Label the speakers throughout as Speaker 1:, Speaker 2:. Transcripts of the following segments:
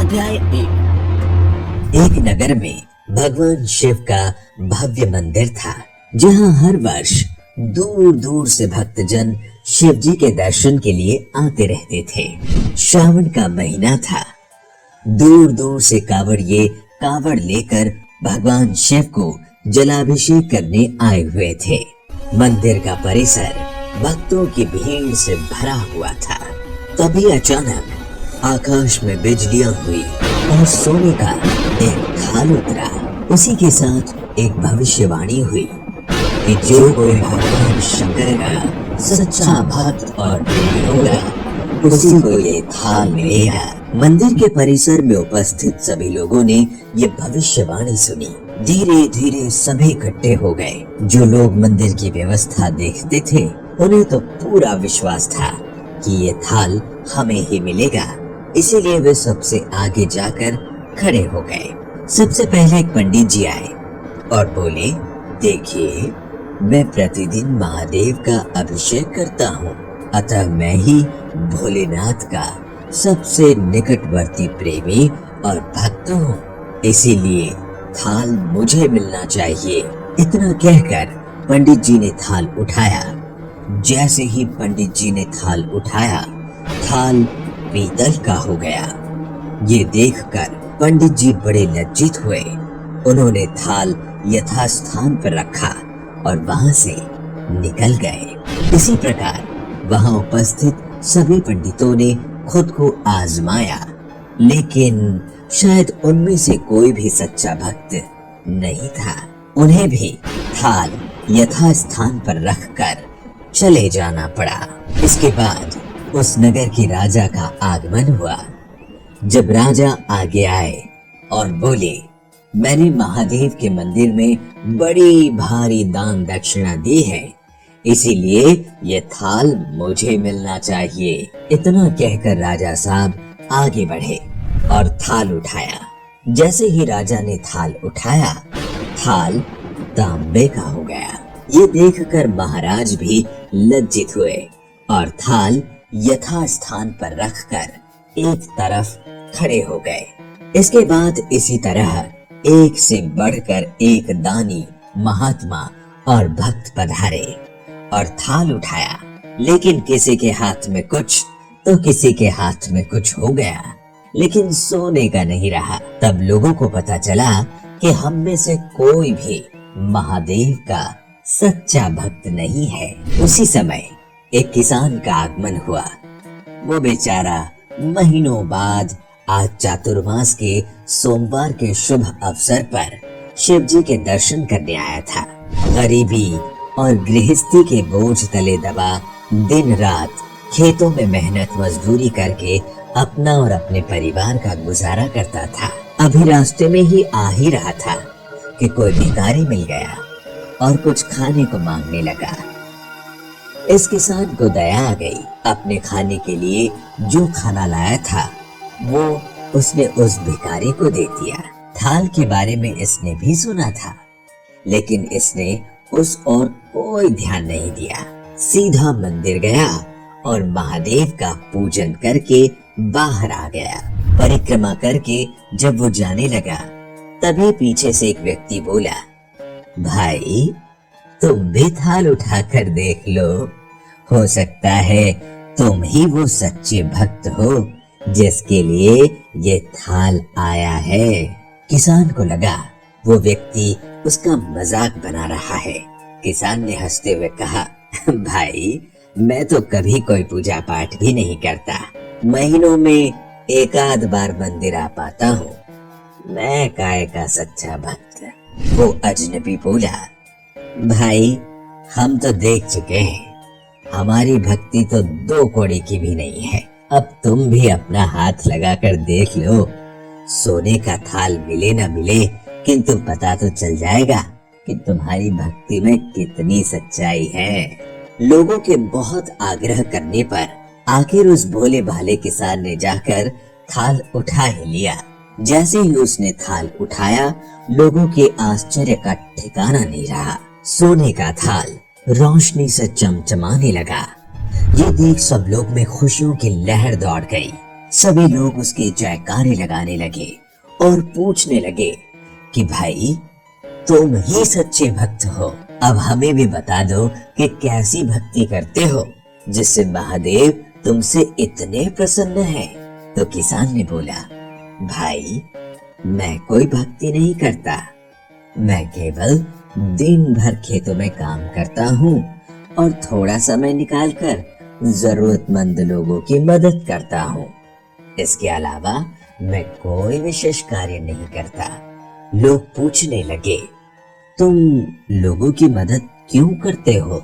Speaker 1: अध्याय 1। एक नगर में भगवान शिव का भव्य मंदिर था, जहाँ हर वर्ष दूर दूर से भक्तजन शिव जी के दर्शन के लिए आते रहते थे। श्रावण का महीना था। दूर दूर से कांवड़िए कांवड़ लेकर भगवान शिव को जलाभिषेक करने आए हुए थे। मंदिर का परिसर भक्तों की भीड़ से भरा हुआ था। तभी अचानक आकाश में बिजलियां हुई और सोने का एक थाल उतरा। उसी के साथ एक भविष्यवाणी हुई कि जो कोई भगवान शंकर का सच्चा भक्त और प्रेमी होगा, उसी को ये थाल मिलेगा। मंदिर के परिसर में उपस्थित सभी लोगों ने ये भविष्यवाणी सुनी। धीरे धीरे सभी इकट्ठे हो गए। जो लोग मंदिर की व्यवस्था देखते थे, उन्हें तो पूरा विश्वास था कि ये थाल हमें ही मिलेगा। इसीलिए वे सबसे आगे जाकर खड़े हो गए। सबसे पहले एक पंडित जी आए और बोले, देखिए, मैं प्रतिदिन महादेव का अभिषेक करता हूँ, अतः मैं ही भोलेनाथ का सबसे निकटवर्ती प्रेमी और भक्त हूँ, इसीलिए थाल मुझे मिलना चाहिए। इतना कहकर पंडित जी ने थाल उठाया। जैसे ही पंडित जी ने थाल उठाया, थाल पीतल का हो गया। ये देखकर पंडित जी बड़े लज्जित हुए। उन्होंने थाल यथास्थान पर रखा और वहां से निकल गए। इसी प्रकार वहां उपस्थित सभी पंडितों ने खुद को आजमाया, लेकिन शायद उनमें से कोई भी सच्चा भक्त नहीं था। उन्हें भी थाल यथास्थान पर रखकर चले जाना पड़ा। इसके बाद उस नगर के राजा का आगमन हुआ। जब राजा आगे आए और बोले, मैंने महादेव के मंदिर में बड़ी भारी दान दक्षिणा दी है, इसीलिए ये थाल मुझे मिलना चाहिए। इतना कहकर राजा साहब आगे बढ़े और थाल उठाया। जैसे ही राजा ने थाल उठाया, थाल तांबे का हो गया। ये देखकर महाराज भी लज्जित हुए और थाल यथास्थान पर रखकर एक तरफ खड़े हो गए। इसके बाद इसी तरह एक से बढ़कर एक दानी, महात्मा और भक्त पधारे और थाल उठाया, लेकिन किसी के हाथ में कुछ तो किसी के हाथ में कुछ हो गया, लेकिन सोने का नहीं रहा। तब लोगों को पता चला कि हम में से कोई भी महादेव का सच्चा भक्त नहीं है। उसी समय एक किसान का आगमन हुआ। वो बेचारा महीनों बाद आज चातुर्मास के सोमवार के शुभ अवसर पर शिव जी के दर्शन करने आया था। गरीबी और गृहस्थी के बोझ तले दबा दिन रात खेतों में मेहनत मजदूरी करके अपना और अपने परिवार का गुजारा करता था। अभी रास्ते में ही आ ही रहा था कि कोई भिखारी मिल गया और कुछ खाने को मांगने लगा। इस किसान को दया आ गई। अपने खाने के लिए जो खाना लाया था, वो उसने उस भिखारी को दे दिया। थाल के बारे में इसने भी सुना था, लेकिन इसने उस ओर कोई ध्यान नहीं दिया। सीधा मंदिर गया और महादेव का पूजन करके बाहर आ गया। परिक्रमा करके जब वो जाने लगा, तभी पीछे से एक व्यक्ति बोला, भाई, तुम भी थाल उठाकर देख लो, हो सकता है तुम ही वो सच्चे भक्त हो जिसके लिए ये थाल आया है। किसान को लगा वो व्यक्ति उसका मजाक बना रहा है। किसान ने हंसते हुए कहा, भाई, मैं तो कभी कोई पूजा पाठ भी नहीं करता, महीनों में एक आध बार मंदिर आ पाता हूँ, मैं काय का सच्चा भक्त। वो अजनबी बोला, भाई, हम तो देख चुके हैं, हमारी भक्ति तो 2 कौड़ी की भी नहीं है। अब तुम भी अपना हाथ लगाकर देख लो, सोने का थाल मिले न मिले, किंतु पता तो चल जाएगा कि तुम्हारी भक्ति में कितनी सच्चाई है। लोगों के बहुत आग्रह करने पर आखिर उस भोले भाले किसान ने जाकर थाल उठा ही लिया। जैसे ही उसने थाल उठाया, लोगों के आश्चर्य का ठिकाना नहीं रहा। सोने का थाल रोशनी से चमचमाने लगा। ये देख सब लोग में खुशियों की लहर दौड़ गई। सभी लोग उसके जयकारे लगाने लगे और पूछने लगे कि भाई, तुम ही सच्चे भक्त हो। अब हमें भी बता दो कि कैसी भक्ति करते हो जिससे महादेव तुमसे इतने प्रसन्न हैं। तो किसान ने बोला, भाई, मैं कोई भक्ति नहीं करता, मैं केवल दिन भर खेतों में काम करता हूँ और थोड़ा समय निकालकर जरूरतमंद लोगों की मदद करता हूँ। इसके अलावा मैं कोई विशेष कार्य नहीं करता। लोग पूछने लगे, तुम लोगों की मदद क्यों करते हो?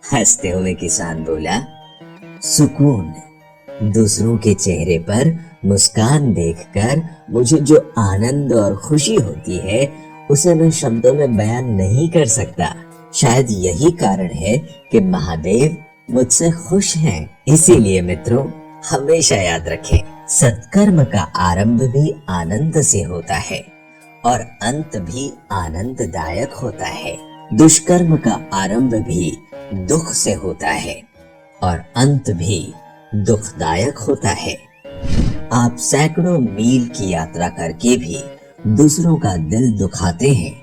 Speaker 1: हंसते हुए किसान बोला, सुकून। दूसरों के चेहरे पर मुस्कान देखकर मुझे जो आनंद और खुशी होती है उसे मैं शब्दों में बयान नहीं कर सकता। शायद यही कारण है कि महादेव मुझसे खुश हैं। इसीलिए मित्रों, हमेशा याद रखें, सत्कर्म का आरंभ भी आनंद से होता है और अंत भी आनंददायक होता है। दुष्कर्म का आरंभ भी दुख से होता है और अंत भी दुखदायक होता है। आप सैकड़ों मील की यात्रा करके भी दूसरों का दिल दुखाते हैं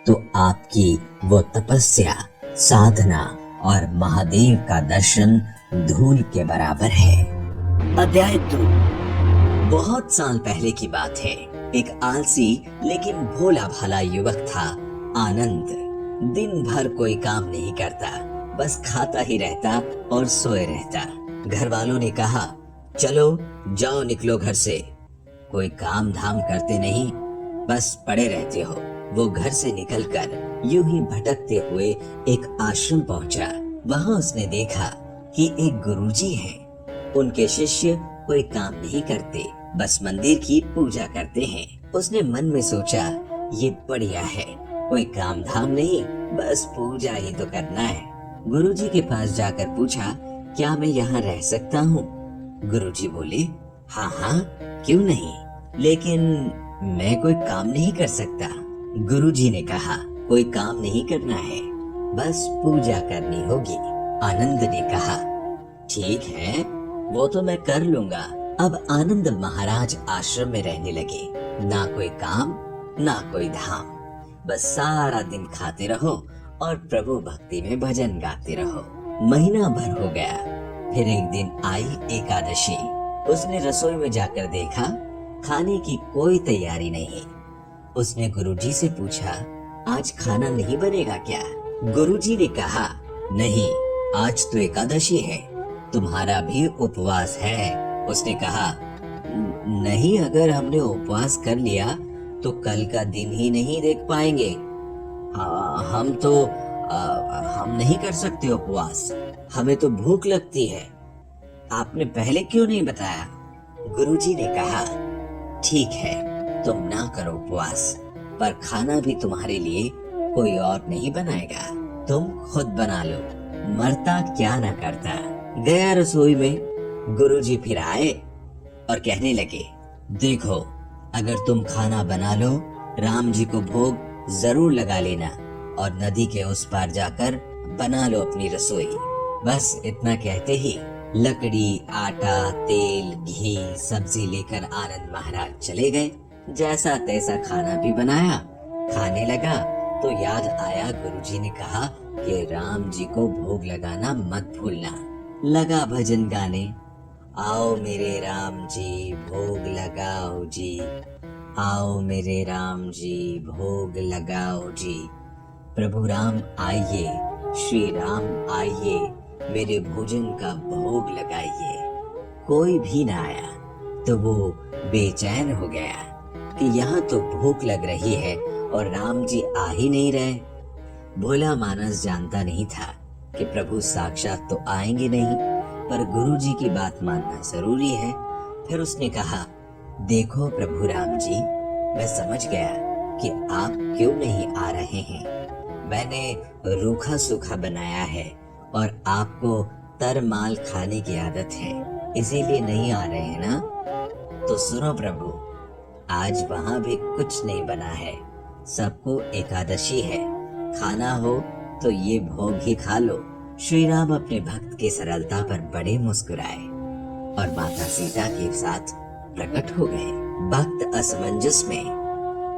Speaker 1: तो आपकी वो तपस्या, साधना और महादेव का दर्शन धूल के बराबर है। अध्याय 2। बहुत साल पहले की बात है। एक आलसी लेकिन भोला भाला युवक था, आनंद। दिन भर कोई काम नहीं करता, बस खाता ही रहता और सोए रहता। घर वालों ने कहा, चलो जाओ, निकलो घर से। कोई काम धाम करते नहीं, बस पड़े रहते हो। वो घर से निकलकर यूं ही भटकते हुए एक आश्रम पहुंचा। वहां उसने देखा कि एक गुरुजी हैं। उनके शिष्य कोई काम नहीं करते, बस मंदिर की पूजा करते हैं। उसने मन में सोचा, ये बढ़िया है, कोई काम धाम नहीं, बस पूजा ही तो करना है। गुरुजी के पास जाकर पूछा, क्या मैं यहाँ रह सकता हूँ? गुरुजी बोले, हाँ हाँ, क्यों नहीं, लेकिन मैं कोई काम नहीं कर सकता। गुरुजी ने कहा, कोई काम नहीं करना है, बस पूजा करनी होगी। आनंद ने कहा, ठीक है, वो तो मैं कर लूंगा। अब आनंद महाराज आश्रम में रहने लगे। ना कोई काम, ना कोई धाम, बस सारा दिन खाते रहो और प्रभु भक्ति में भजन गाते रहो। महीना भर हो गया। फिर एक दिन आई एकादशी। उसने रसोई में जाकर देखा, खाने की कोई तैयारी नहीं। उसने गुरुजी से पूछा, आज खाना नहीं बनेगा क्या? गुरुजी ने कहा, नहीं, आज तो एकादशी है, तुम्हारा भी उपवास है। उसने कहा, नहीं, अगर हमने उपवास कर लिया तो कल का दिन ही नहीं देख पाएंगे। हम नहीं कर सकते उपवास, हमें तो भूख लगती है। आपने पहले क्यों नहीं बताया? गुरुजी ने कहा, ठीक है, तुम ना करो उपवास, पर खाना भी तुम्हारे लिए कोई और नहीं बनाएगा, तुम खुद बना लो, मरता क्या ना करता। गया रसोई में। गुरुजी फिर आए और कहने लगे, देखो, अगर तुम खाना बना लो, राम जी को भोग जरूर लगा लेना और नदी के उस पार जाकर बना लो अपनी रसोई। बस इतना कहते ही लकड़ी, आटा, तेल, घी, सब्जी लेकर आनंद महाराज चले गए। जैसा तैसा खाना भी बनाया, खाने लगा तो याद आया, गुरुजी ने कहा कि राम जी को भोग लगाना मत भूलना। लगा भजन गाने, आओ मेरे राम जी भोग लगाओ जी, आओ मेरे राम जी भोग लगाओ जी। प्रभु राम आइए, श्री राम आइए, मेरे भोजन का भोग लगाइए। कोई भी ना आया तो वो बेचैन हो गया कि यहाँ तो भूख लग रही है और राम जी आ ही नहीं रहे। भोला मानस जानता नहीं था कि प्रभु साक्षात तो आएंगे नहीं, पर गुरु जी की बात मानना जरूरी है। फिर उसने कहा, देखो प्रभु राम जी, मैं समझ गया कि आप क्यों नहीं आ रहे हैं। मैंने रूखा सूखा बनाया है और आपको तरमाल खाने की आदत है, इसीलिए नहीं आ रहे हैं ना। तो सुनो प्रभु, आज वहां भी कुछ नहीं बना है, सबको एकादशी है, खाना हो तो ये भोग ही खा लो। श्री राम अपने भक्त की सरलता पर बड़े मुस्कुराए और माता सीता के साथ प्रकट हो गए। भक्त असमंजस में,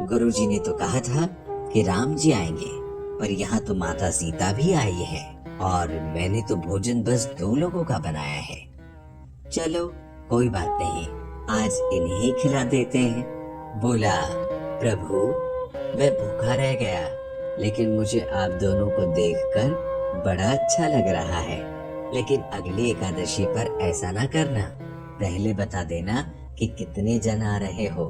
Speaker 1: गुरुजी ने तो कहा था कि राम जी आएंगे, पर यहाँ तो माता सीता भी आई है और मैंने तो भोजन बस 2 लोगों का बनाया है। चलो कोई बात नहीं, आज इन्हें खिला देते हैं। बोला, प्रभु मैं भूखा रह गया, लेकिन मुझे आप दोनों को देखकर बड़ा अच्छा लग रहा है। लेकिन अगली एकादशी पर ऐसा ना करना, पहले बता देना कि कितने जन आ रहे हो,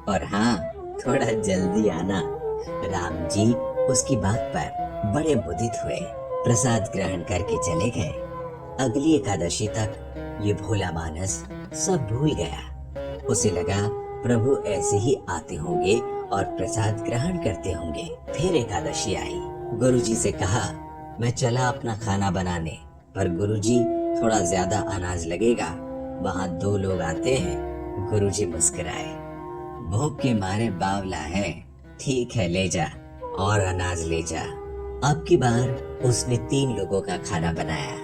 Speaker 1: और हाँ, थोड़ा जल्दी आना। राम जी उसकी बात पर बड़े मुदित हुए, प्रसाद ग्रहण करके चले गए। अगली एकादशी तक ये भोला मानस सब भूल गया। उसे लगा प्रभु ऐसे ही आते होंगे और प्रसाद ग्रहण करते होंगे। फिर एकादशी आई। गुरुजी से कहा, मैं चला अपना खाना बनाने, पर गुरुजी थोड़ा ज्यादा अनाज लगेगा, वहाँ 2 लोग आते हैं। गुरुजी मुस्कुराए, भूख के मारे बावला है, ठीक है ले जा और अनाज ले जा। अब की बार उसने 3 लोगों का खाना बनाया,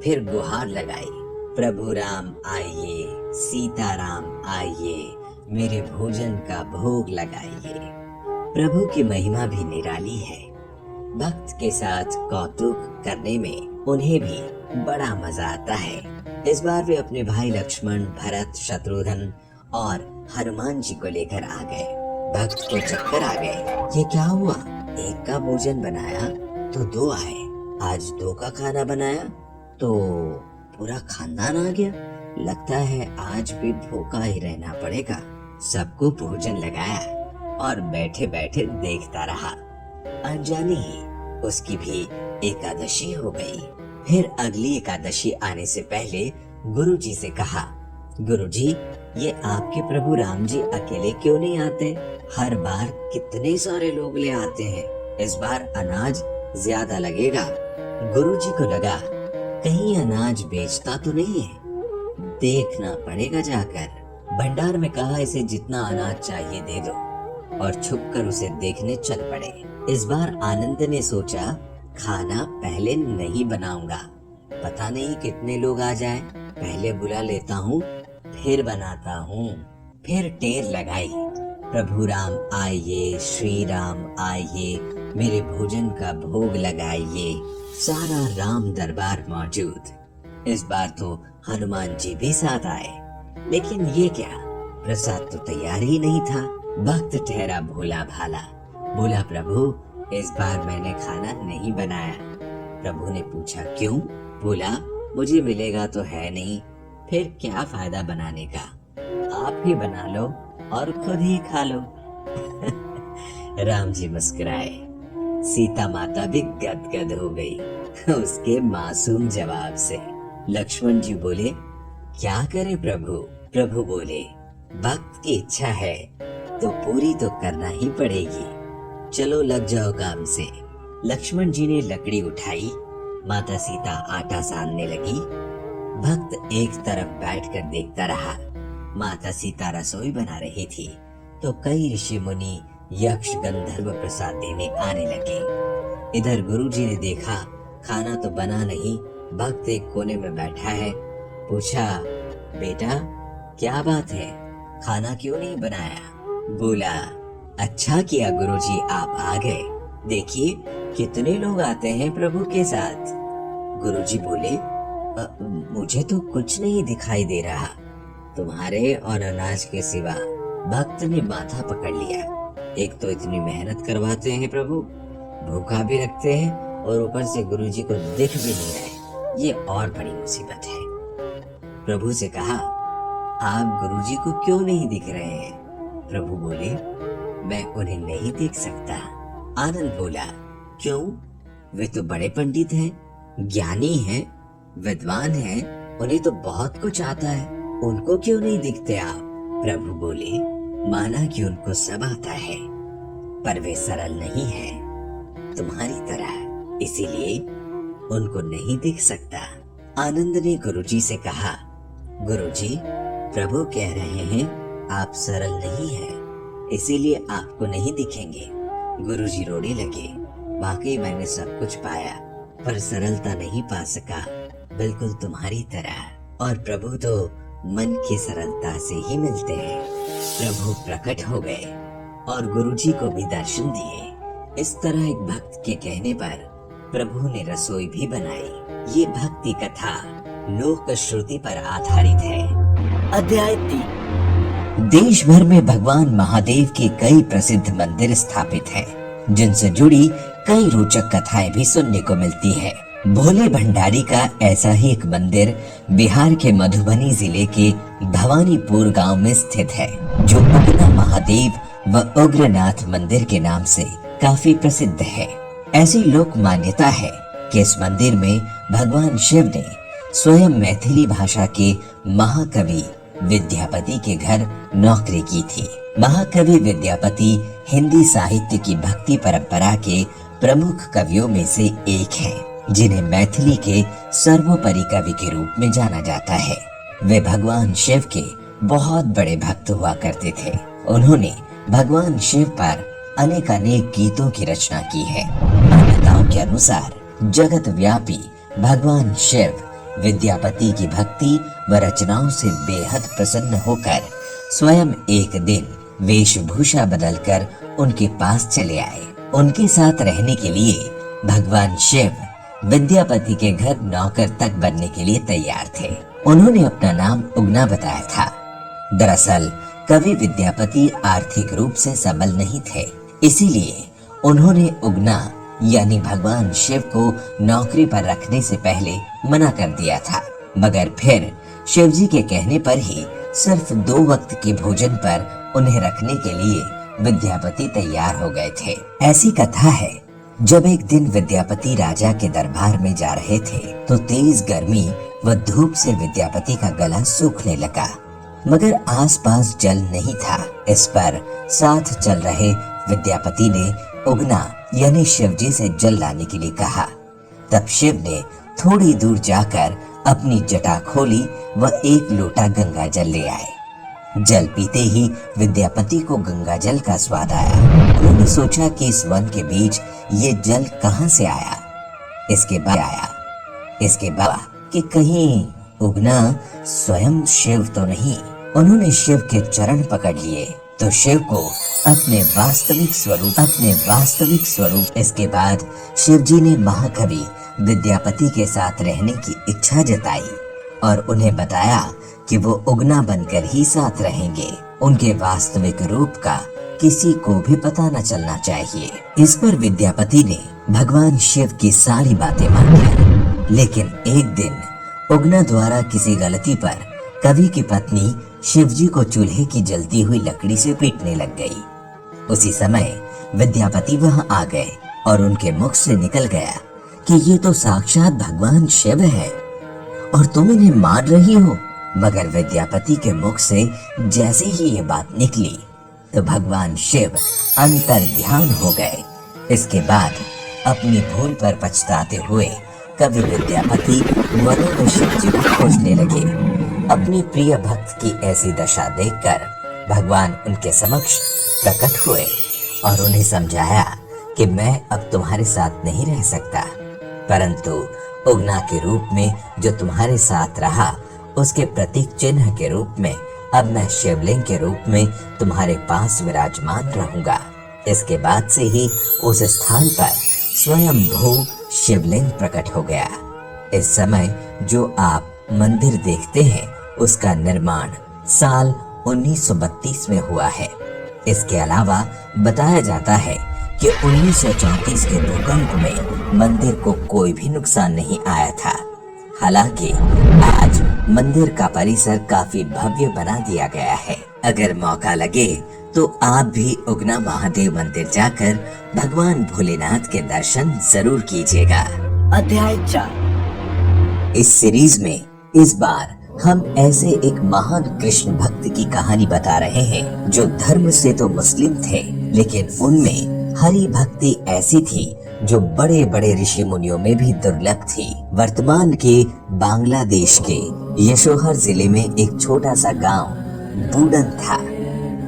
Speaker 1: फिर गुहार लगाई, प्रभु राम आइए, सीता राम आइए, मेरे भोजन का भोग लगाइए। प्रभु की महिमा भी निराली है। भक्त के साथ कौतुक करने में उन्हें भी बड़ा मजा आता है। इस बार वे अपने भाई लक्ष्मण, भरत, शत्रुघ्न और हनुमान जी को लेकर आ गए। भक्त को चक्कर आ गए, ये क्या हुआ? एक का भोजन बनाया तो 2 आए, आज 2 का खाना बनाया तो पूरा खानदान आ गया। लगता है आज भी भूखा ही रहना पड़ेगा। सबको भोजन लगाया और बैठे बैठे देखता रहा। अनजाने ही उसकी भी एकादशी हो गई। फिर अगली एकादशी आने से पहले गुरुजी से कहा, गुरुजी ये आपके प्रभु राम जी अकेले क्यों नहीं आते? हर बार कितने सारे लोग ले आते हैं, इस बार अनाज ज्यादा लगेगा। गुरुजी को लगा कहीं अनाज बेचता तो नहीं है, देखना पड़ेगा जाकर। भंडार में कहा इसे जितना अनाज चाहिए दे दो, और छुपकर उसे देखने चल पड़े। इस बार आनंद ने सोचा, खाना पहले नहीं बनाऊंगा, पता नहीं कितने लोग आ जाएं, पहले बुला लेता हूँ फिर बनाता हूँ। फिर टेर लगाई, प्रभु राम आइए, श्री राम आइए, मेरे भोजन का भोग लगाइए। सारा राम दरबार मौजूद। इस बार तो हनुमान जी भी साथ आए, लेकिन ये क्या, प्रसाद तो तैयार ही नहीं था। भक्त ठहरा भोला भाला, बोला, प्रभु इस बार मैंने खाना नहीं बनाया। प्रभु ने पूछा, क्यों? बोला, मुझे मिलेगा तो है नहीं, फिर क्या फायदा बनाने का, आप ही बना लो और खुद ही खा लो। राम जी मुस्कुराए। सीता माता भी गदगद हो गई उसके मासूम जवाब से। लक्ष्मण जी बोले, क्या करे प्रभु? प्रभु बोले, भक्त की इच्छा है तो पूरी तो करना ही पड़ेगी, चलो लग जाओ काम से। लक्ष्मण जी ने लकड़ी उठाई, माता सीता आटा सानने लगी। भक्त एक तरफ बैठकर देखता रहा। माता सीता रसोई बना रही थी तो कई ऋषि मुनि, यक्ष, गंधर्व प्रसाद देने आने लगे। इधर गुरुजी ने देखा खाना तो बना नहीं, भक्त एक कोने में बैठा है। पूछा, बेटा क्या बात है, खाना क्यों नहीं बनाया? बोला, अच्छा किया गुरुजी आप आ गए, देखिए कितने लोग आते हैं प्रभु के साथ। गुरुजी बोले, मुझे तो कुछ नहीं दिखाई दे रहा, तुम्हारे और अनाज के सिवा। भक्त ने माथा पकड़ लिया, एक तो इतनी मेहनत करवाते हैं प्रभु, भूखा भी रखते हैं और ऊपर से गुरुजी को दिख भी नहीं रहे, ये और बड़ी मुसीबत है। प्रभु से कहा, आप गुरुजी को क्यों नहीं दिख रहे हैं? प्रभु बोले, मैं उन्हें नहीं देख सकता। आनंद बोला, क्यों? वे तो बड़े पंडित हैं, ज्ञानी हैं, विद्वान हैं, उन्हें तो बहुत कुछ आता है, उनको क्यों नहीं दिखते आप? प्रभु बोले, माना कि उनको सब आता है, पर वे सरल नहीं है तुम्हारी तरह, इसीलिए उनको नहीं दिख सकता। आनंद ने गुरुजी से कहा, गुरुजी प्रभु कह रहे हैं आप सरल नहीं हैं, इसीलिए आपको नहीं दिखेंगे। गुरुजी रोने लगे, वाकई मैंने सब कुछ पाया पर सरलता नहीं पा सका, बिल्कुल तुम्हारी तरह। और प्रभु तो मन की सरलता से ही मिलते हैं। प्रभु प्रकट हो गए और गुरुजी को भी दर्शन दिए। इस तरह एक भक्त के कहने पर प्रभु ने रसोई भी बनाई। ये भक्ति कथा लोक श्रुति पर आधारित है। अध्याय 3। देश भर में भगवान महादेव के कई प्रसिद्ध मंदिर स्थापित हैं, जिनसे जुड़ी कई रोचक कथाएं भी सुनने को मिलती है। भोले भंडारी का ऐसा ही एक मंदिर बिहार के मधुबनी जिले के भवानीपुर गांव में स्थित है, जो उगना महादेव व उग्रनाथ मंदिर के नाम से काफी प्रसिद्ध है। ऐसी लोक मान्यता है कि इस मंदिर में भगवान शिव ने स्वयं मैथिली भाषा के महाकवि विद्यापति के घर नौकरी की थी। महाकवि विद्यापति हिंदी साहित्य की भक्ति परंपरा के प्रमुख कवियों में से एक हैं, जिन्हें मैथिली के सर्वोपरि कवि के रूप में जाना जाता है। वे भगवान शिव के बहुत बड़े भक्त हुआ करते थे। उन्होंने भगवान शिव पर अनेक गीतों की रचना की है। मान्यताओं के अनुसार जगत व्यापी भगवान शिव विद्यापति की भक्ति व रचनाओं से बेहद प्रसन्न होकर स्वयं एक दिन वेशभूषा बदलकर उनके पास चले आए। उनके साथ रहने के लिए भगवान शिव विद्यापति के घर नौकर तक बनने के लिए तैयार थे। उन्होंने अपना नाम उगना बताया था। दरअसल कवि विद्यापति आर्थिक रूप से सबल नहीं थे, इसीलिए उन्होंने उगना यानी भगवान शिव को नौकरी पर रखने से पहले मना कर दिया था। मगर फिर शिव जी के कहने पर ही सिर्फ 2 वक्त के भोजन पर उन्हें रखने के लिए विद्यापति तैयार हो गए थे। ऐसी कथा है, जब एक दिन विद्यापति राजा के दरबार में जा रहे थे तो तेज गर्मी व धूप से विद्यापति का गला सूखने लगा, मगर आसपास जल नहीं था। इस पर साथ चल रहे विद्यापति ने उगना यानी शिव जी से जल लाने के लिए कहा। तब शिव ने थोड़ी दूर जाकर अपनी जटा खोली व 1 लोटा गंगा जल ले आए। जल पीते ही विद्यापति को गंगा जल का स्वाद आया। उन्होंने सोचा कि इस वन के बीच ये जल कहां से आया। इसके बाद कि कहीं उगना स्वयं शिव तो नहीं। उन्होंने शिव के चरण पकड़ लिए तो शिव को अपने वास्तविक स्वरूप इसके बाद शिव जी ने महाकवि विद्यापति के साथ रहने की इच्छा जताई और उन्हें बताया कि वो उगना बनकर ही साथ रहेंगे। उनके वास्तविक रूप का किसी को भी पता न चलना चाहिए। इस पर विद्यापति ने भगवान शिव की सारी बातें मान ली। लेकिन एक दिन उगना द्वारा किसी गलती पर कवि की पत्नी शिव जी को चूल्हे की जलती हुई लकड़ी से पीटने लग गई। उसी समय विद्यापति वहां आ गए और उनके मुख से निकल गया कि ये तो साक्षात भगवान शिव है और तुम इन्हें मार रही हो। मगर विद्यापति के मुख से जैसे ही ये बात निकली तो भगवान शिव अंतर्ध्यान हो गए। इसके बाद अपनी भूल पर पछताते हुए कवि विद्यापति वनों में शिव जी को खोजने लगे। अपनी प्रिय भक्त की ऐसी दशा देखकर भगवान उनके समक्ष प्रकट हुए और उन्हें समझाया कि मैं अब तुम्हारे साथ नहीं रह सकता, परंतु उगना के रूप में जो तुम्हारे साथ रहा उसके प्रतीक चिन्ह के रूप में अब मैं शिवलिंग के रूप में तुम्हारे पास विराजमान रहूंगा। इसके बाद से ही उस स्थान पर स्वयं भू शिवलिंग प्रकट हो गया। इस समय जो आप मंदिर देखते हैं उसका निर्माण साल 1932 में हुआ है। इसके अलावा बताया जाता है कि 1934 के भूकंप में मंदिर को कोई भी नुकसान नहीं आया था। हालांकि आज मंदिर का परिसर काफी भव्य बना दिया गया है। अगर मौका लगे तो आप भी उगना महादेव मंदिर जाकर भगवान भोलेनाथ के दर्शन जरूर कीजिएगा। अध्याय 4। इस सीरीज में इस बार हम ऐसे एक महान कृष्ण भक्त की कहानी बता रहे हैं जो धर्म से तो मुस्लिम थे, लेकिन उनमें हरि भक्ति ऐसी थी जो बड़े बड़े ऋषि मुनियों में भी दुर्लभ थी। वर्तमान के बांग्लादेश के यशोहर जिले में एक छोटा सा गांव बूडन था।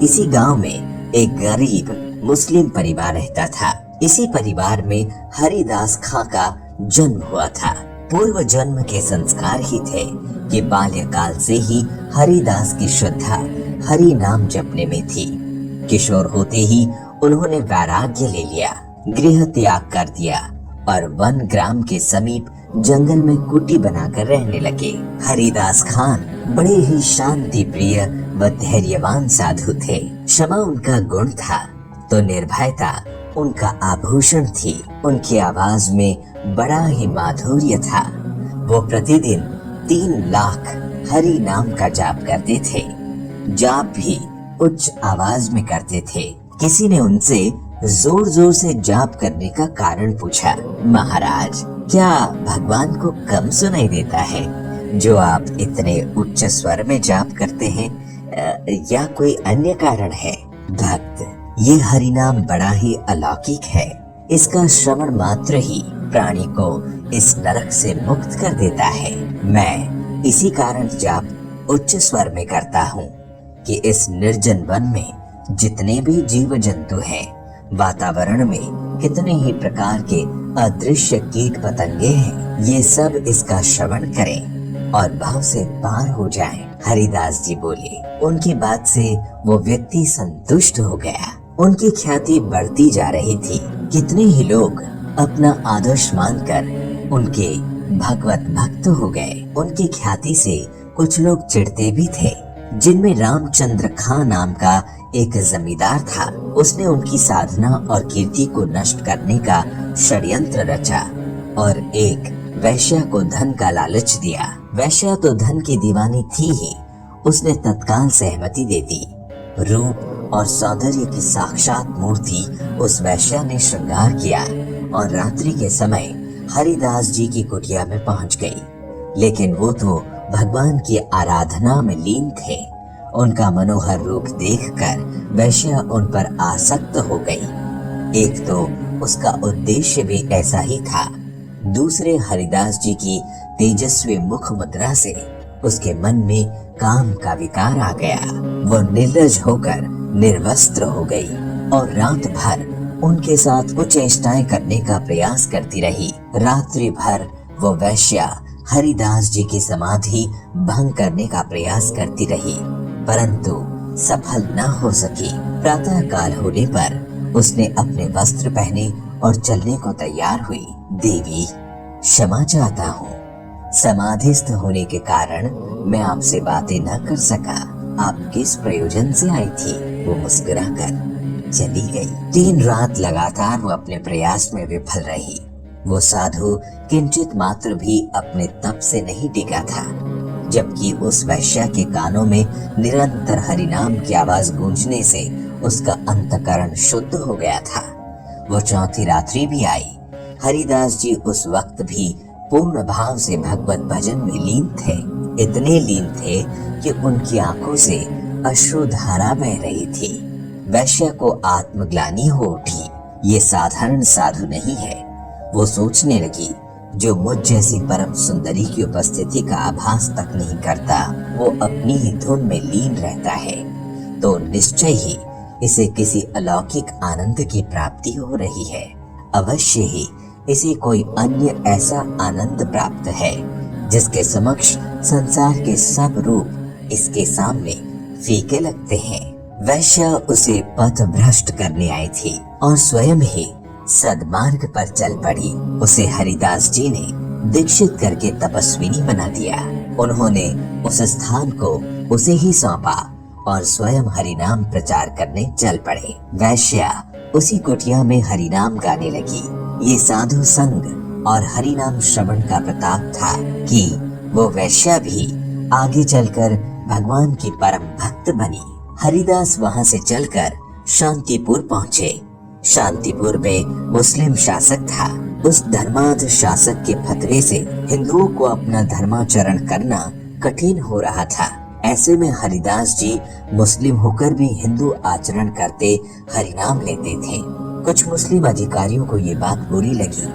Speaker 1: इसी गांव में एक गरीब मुस्लिम परिवार रहता था। इसी परिवार में हरिदास खां का जन्म हुआ था। पूर्व जन्म के संस्कार ही थे कि बाल्यकाल से ही हरिदास की श्रद्धा हरि नाम जपने में थी। किशोर होते ही उन्होंने वैराग्य ले लिया, गृह त्याग कर दिया और वन ग्राम के समीप जंगल में कुटी बनाकर रहने लगे। हरिदास खान बड़े ही शांति प्रिय व धैर्यवान साधु थे। क्षमा उनका गुण था तो निर्भयता उनका आभूषण थी। उनकी आवाज में बड़ा ही माधुर्य था। वो प्रतिदिन 3 लाख हरि नाम का जाप करते थे। जाप भी उच्च आवाज में करते थे। किसी ने उनसे जोर जोर से जाप करने का कारण पूछा। महाराज, क्या भगवान को कम सुनाई देता है जो आप इतने उच्च स्वर में जाप करते हैं, या कोई अन्य कारण है? भक्त, ये हरिनाम बड़ा ही अलौकिक है। इसका श्रवण मात्र ही प्राणी को इस नरक से मुक्त कर देता है। मैं इसी कारण जाप उच्च स्वर में करता हूँ कि इस निर्जन वन में जितने भी जीव जंतु हैं, वातावरण में कितने ही प्रकार के अदृश्य कीट पतंगे हैं, ये सब इसका श्रवण करें और भाव से पार हो जाएं। हरिदास जी बोले। उनकी बात से वो व्यक्ति संतुष्ट हो गया। उनकी ख्याति बढ़ती जा रही थी। कितने ही लोग अपना आदर्श मानकर उनके भगवत भक्त हो गए। उनकी ख्याति से कुछ लोग चिढ़ते भी थे, जिनमें रामचंद्र खां नाम का एक जमींदार था। उसने उनकी साधना और कीर्ति को नष्ट करने का षड्यंत्र रचा और एक वैश्या को धन का लालच दिया। वैश्या तो धन की दीवानी थी ही, उसने तत्काल सहमति दे दी। रूप और सौंदर्य की साक्षात मूर्ति उस वैश्या ने श्रृंगार किया और रात्रि के समय हरिदास जी की कुटिया में पहुंच गई। लेकिन वो तो भगवान की आराधना में लीन थे। उनका मनोहर रूप देखकर वैश्या उन पर आसक्त हो गई। एक तो उसका उद्देश्य भी ऐसा ही था, दूसरे हरिदास जी की तेजस्वी मुख मुद्रा से उसके मन में काम का विकार आ गया। वो निर्लज होकर निर्वस्त्र हो गई और रात भर उनके साथ कुछ चेष्टाएं करने का प्रयास करती रही। रात्रि भर वो वैश्या हरिदास जी की समाधि भंग करने का प्रयास करती रही, परंतु सफल न हो सकी। प्रातः काल होने पर उसने अपने वस्त्र पहने और चलने को तैयार हुई। देवी, क्षमा चाहता हूँ, समाधिस्थ होने के कारण मैं आपसे बातें न कर सका। आप किस प्रयोजन से आई थी? वो मुस्कुराकर चली गई। 3 रात लगातार वो अपने प्रयास में विफल रही। वो साधु किंचित मात्र भी अपने तप से नहीं टिका था, जबकि उस वैश्या के कानों में निरंतर हरिनाम की आवाज गूंजने से उसका अंतकरण शुद्ध हो गया था। वो 4थी रात्रि भी आई। हरिदास जी उस वक्त भी पूर्ण भाव से भगवत भजन में लीन थे। इतने लीन थे कि उनकी आंखों से अश्रुधारा बह रही थी। वैश्या को आत्मग्लानि हो उठी। ये साधारण साधु नहीं है। वो सोचने लगी, जो मुझ जैसी परम सुंदरी की उपस्थिति का आभास तक नहीं करता, वो अपनी ही धुन में लीन रहता है, तो निश्चय ही इसे किसी अलौकिक आनंद की प्राप्ति हो रही है। अवश्य ही इसे कोई अन्य ऐसा आनंद प्राप्त है जिसके समक्ष संसार के सब रूप इसके सामने फीके लगते हैं। वैश्या उसे पथ भ्रष्ट करने आई थी और स्वयं ही सदमार्ग पर चल पड़ी। उसे हरिदास जी ने दीक्षित करके तपस्विनी बना दिया। उन्होंने उस स्थान को उसे ही सौंपा और स्वयं हरिनाम प्रचार करने चल पड़े। वैश्या उसी कुटिया में हरिनाम गाने लगी। ये साधु संग और हरिनाम श्रवण का प्रताप था कि वो वैश्या भी आगे चलकर भगवान की परम भक्त बनी। हरिदास वहां से चलकर शांतिपुर पहुँचे। शांतिपुर में मुस्लिम शासक था। उस धर्माध शासक के फतवे से हिंदुओं को अपना धर्माचरण करना कठिन हो रहा था। ऐसे में हरिदास जी मुस्लिम होकर भी हिंदू आचरण करते हरिनाम लेते थे। कुछ मुस्लिम अधिकारियों को ये बात बुरी लगी।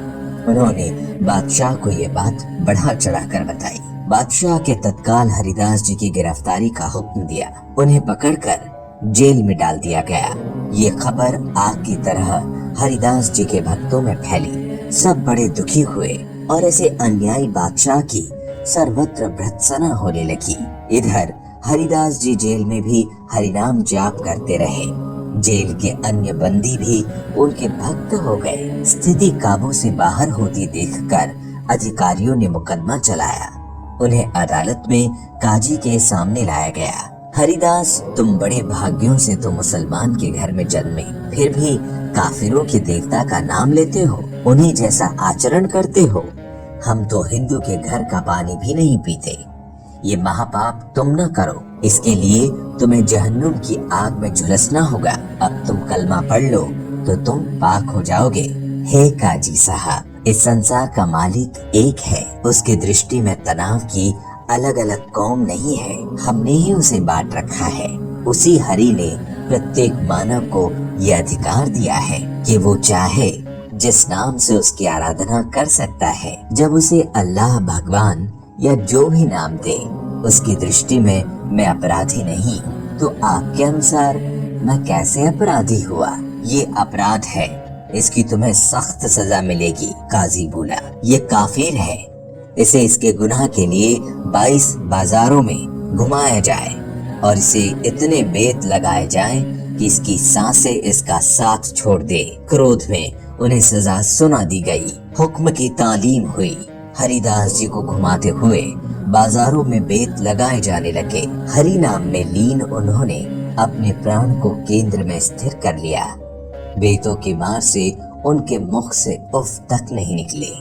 Speaker 1: उन्होंने बादशाह को ये बात बढ़ा चढ़ाकर बताई। बादशाह के तत्काल हरिदास जी की गिरफ्तारी का हुक्म दिया। उन्हें पकड़कर जेल में डाल दिया गया। ये खबर आग की तरह हरिदास जी के भक्तों में फैली। सब बड़े दुखी हुए और ऐसे अन्यायी बादशाह की सर्वत्र भर्त्सना होने लगी। इधर हरिदास जी जेल में भी हरिनाम जाप करते रहे। जेल के अन्य बंदी भी उनके भक्त हो गए। स्थिति काबू से बाहर होती देखकर अधिकारियों ने मुकदमा चलाया। उन्हें अदालत में काजी के सामने लाया गया। हरिदास, तुम बड़े भाग्यों से तो मुसलमान के घर में जन्मे, फिर भी काफिरों के देवता का नाम लेते हो, उन्हीं जैसा आचरण करते हो। हम तो हिंदू के घर का पानी भी नहीं पीते। ये महापाप तुम न करो, इसके लिए तुम्हें जहन्नुम की आग में झुलसना होगा। अब तुम कलमा पढ़ लो तो तुम पाक हो जाओगे। हे काजी साहब, इस संसार का मालिक एक है। उसकी दृष्टि में तनाव की अलग अलग कौम नहीं है, हमने ही उसे बांट रखा है। उसी हरि ने प्रत्येक मानव को ये अधिकार दिया है कि वो चाहे जिस नाम से उसकी आराधना कर सकता है। जब उसे अल्लाह, भगवान या जो भी नाम दे, उसकी दृष्टि में मैं अपराधी नहीं, तो आपके अनुसार मैं कैसे अपराधी हुआ? ये अपराध है, इसकी तुम्हें सख्त सजा मिलेगी। काजी बोला, ये काफिर है, इसे इसके गुनाह के लिए 22 बाजारों में घुमाया जाए और इसे इतने बेत लगाए जाएं कि इसकी सांसें इसका साथ छोड़ दे। क्रोध में उन्हें सजा सुना दी गई। हुक्म की तालीम हुई। हरिदास जी को घुमाते हुए बाजारों में बेत लगाए जाने लगे। हरि नाम में लीन उन्होंने अपने प्राण को केंद्र में स्थिर कर लिया। बेतों की मार से उनके मुख से उफ तक नहीं निकले।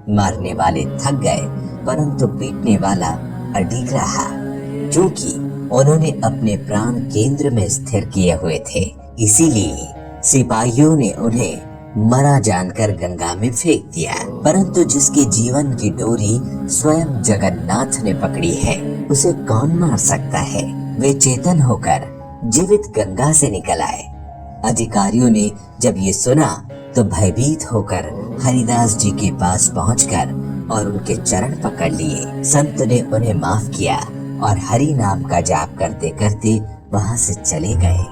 Speaker 1: मारने वाले थक गए, परंतु पीटने वाला अडिग रहा, क्योंकि उन्होंने अपने प्राण केंद्र में स्थिर किए हुए थे। इसीलिए सिपाहियों ने उन्हें मरा जानकर गंगा में फेंक दिया। परंतु जिसके जीवन की डोरी स्वयं जगन्नाथ ने पकड़ी है, उसे कौन मार सकता है? वे चेतन होकर जीवित गंगा से निकल आए। अधिकारियों ने जब ये सुना तो भयभीत होकर हरिदास जी के पास पहुंचकर और उनके चरण पकड़ लिए। संत ने उन्हें माफ किया और हरि नाम का जाप करते करते वहां से चले गए।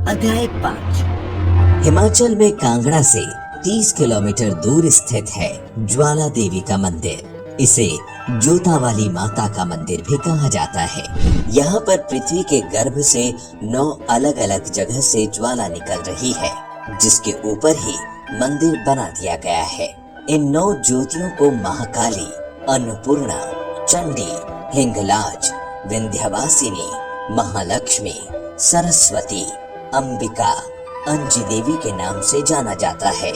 Speaker 1: अध्याय 5। हिमाचल में कांगड़ा से 30 किलोमीटर दूर स्थित है ज्वाला देवी का मंदिर। इसे जोता वाली माता का मंदिर भी कहा जाता है। यहाँ पर पृथ्वी के गर्भ से 9 अलग अलग जगह से ज्वाला निकल रही है, जिसके ऊपर ही मंदिर बना दिया गया है। इन 9 ज्योतियों को महाकाली, अन्नपूर्णा, चंडी, हिंगलाज, विंध्यवासिनी, महालक्ष्मी, सरस्वती, अंबिका, अंजी देवी के नाम से जाना जाता है।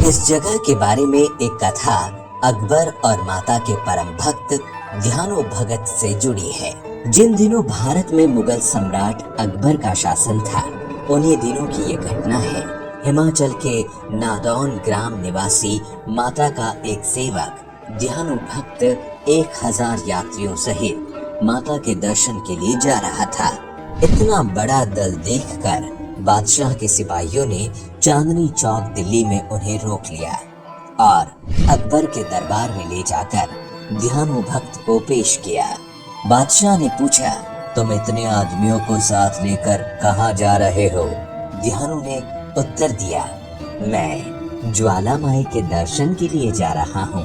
Speaker 1: इस जगह के बारे में एक कथा अकबर और माता के परम भक्त ध्यानो भगत से जुड़ी है। जिन दिनों भारत में मुगल सम्राट अकबर का शासन था, उन्हीं दिनों की ये घटना है। हिमाचल के नादौन ग्राम निवासी माता का एक सेवक ध्यानु भक्त 1000 यात्रियों सहित माता के दर्शन के लिए जा रहा था। इतना बड़ा दल देखकर बादशाह के सिपाहियों ने चांदनी चौक दिल्ली में उन्हें रोक लिया और अकबर के दरबार में ले जाकर ध्यानु भक्त को पेश किया। बादशाह ने पूछा, तुम इतने आदमियों को साथ लेकर कहाँ जा रहे हो? ध्यानु ने उत्तर दिया, मैं ज्वाला माई के दर्शन के लिए जा रहा हूँ।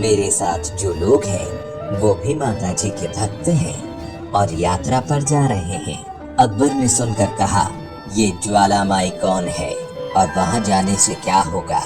Speaker 1: मेरे साथ जो लोग हैं वो भी माता जी के भक्त हैं और यात्रा पर जा रहे हैं। अकबर ने सुनकर कहा, ये ज्वाला माई कौन है और वहाँ जाने से क्या होगा?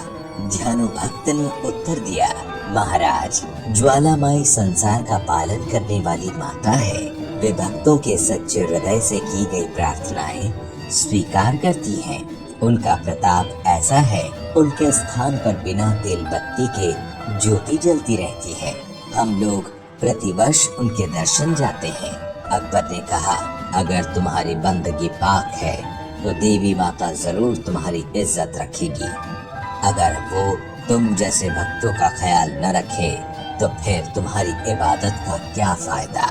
Speaker 1: ध्यानु भक्त ने उत्तर दिया, महाराज, ज्वाला माई संसार का पालन करने वाली माता है। वे भक्तों के सच्चे हृदय से की गई प्रार्थनाएं स्वीकार करती हैं। उनका प्रताप ऐसा है, उनके स्थान पर बिना तेल बत्ती के ज्योति जलती रहती है। हम लोग प्रतिवर्ष उनके दर्शन जाते हैं। अकबर ने कहा, अगर तुम्हारी बंदगी पाक है तो देवी माता जरूर तुम्हारी इज्जत रखेगी। अगर वो तुम जैसे भक्तों का ख्याल न रखे तो फिर तुम्हारी इबादत का क्या फायदा?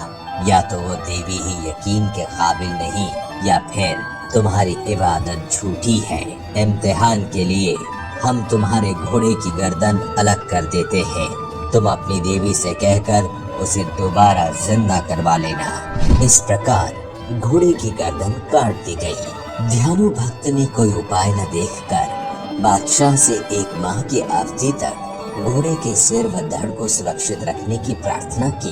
Speaker 1: या तो वो देवी ही यकीन के काबिल नहीं, या फिर तुम्हारी इबादत झूठी है। इम्तिहान के लिए हम तुम्हारे घोड़े की गर्दन अलग कर देते हैं। तुम अपनी देवी से कहकर उसे दोबारा जिंदा करवा लेना। इस प्रकार घोड़े की गर्दन काट दी गई। ध्यानु भक्त ने कोई उपाय न देखकर बादशाह से 1 माह की अवधि तक घोड़े के सिर व धड़ को सुरक्षित रखने की प्रार्थना की।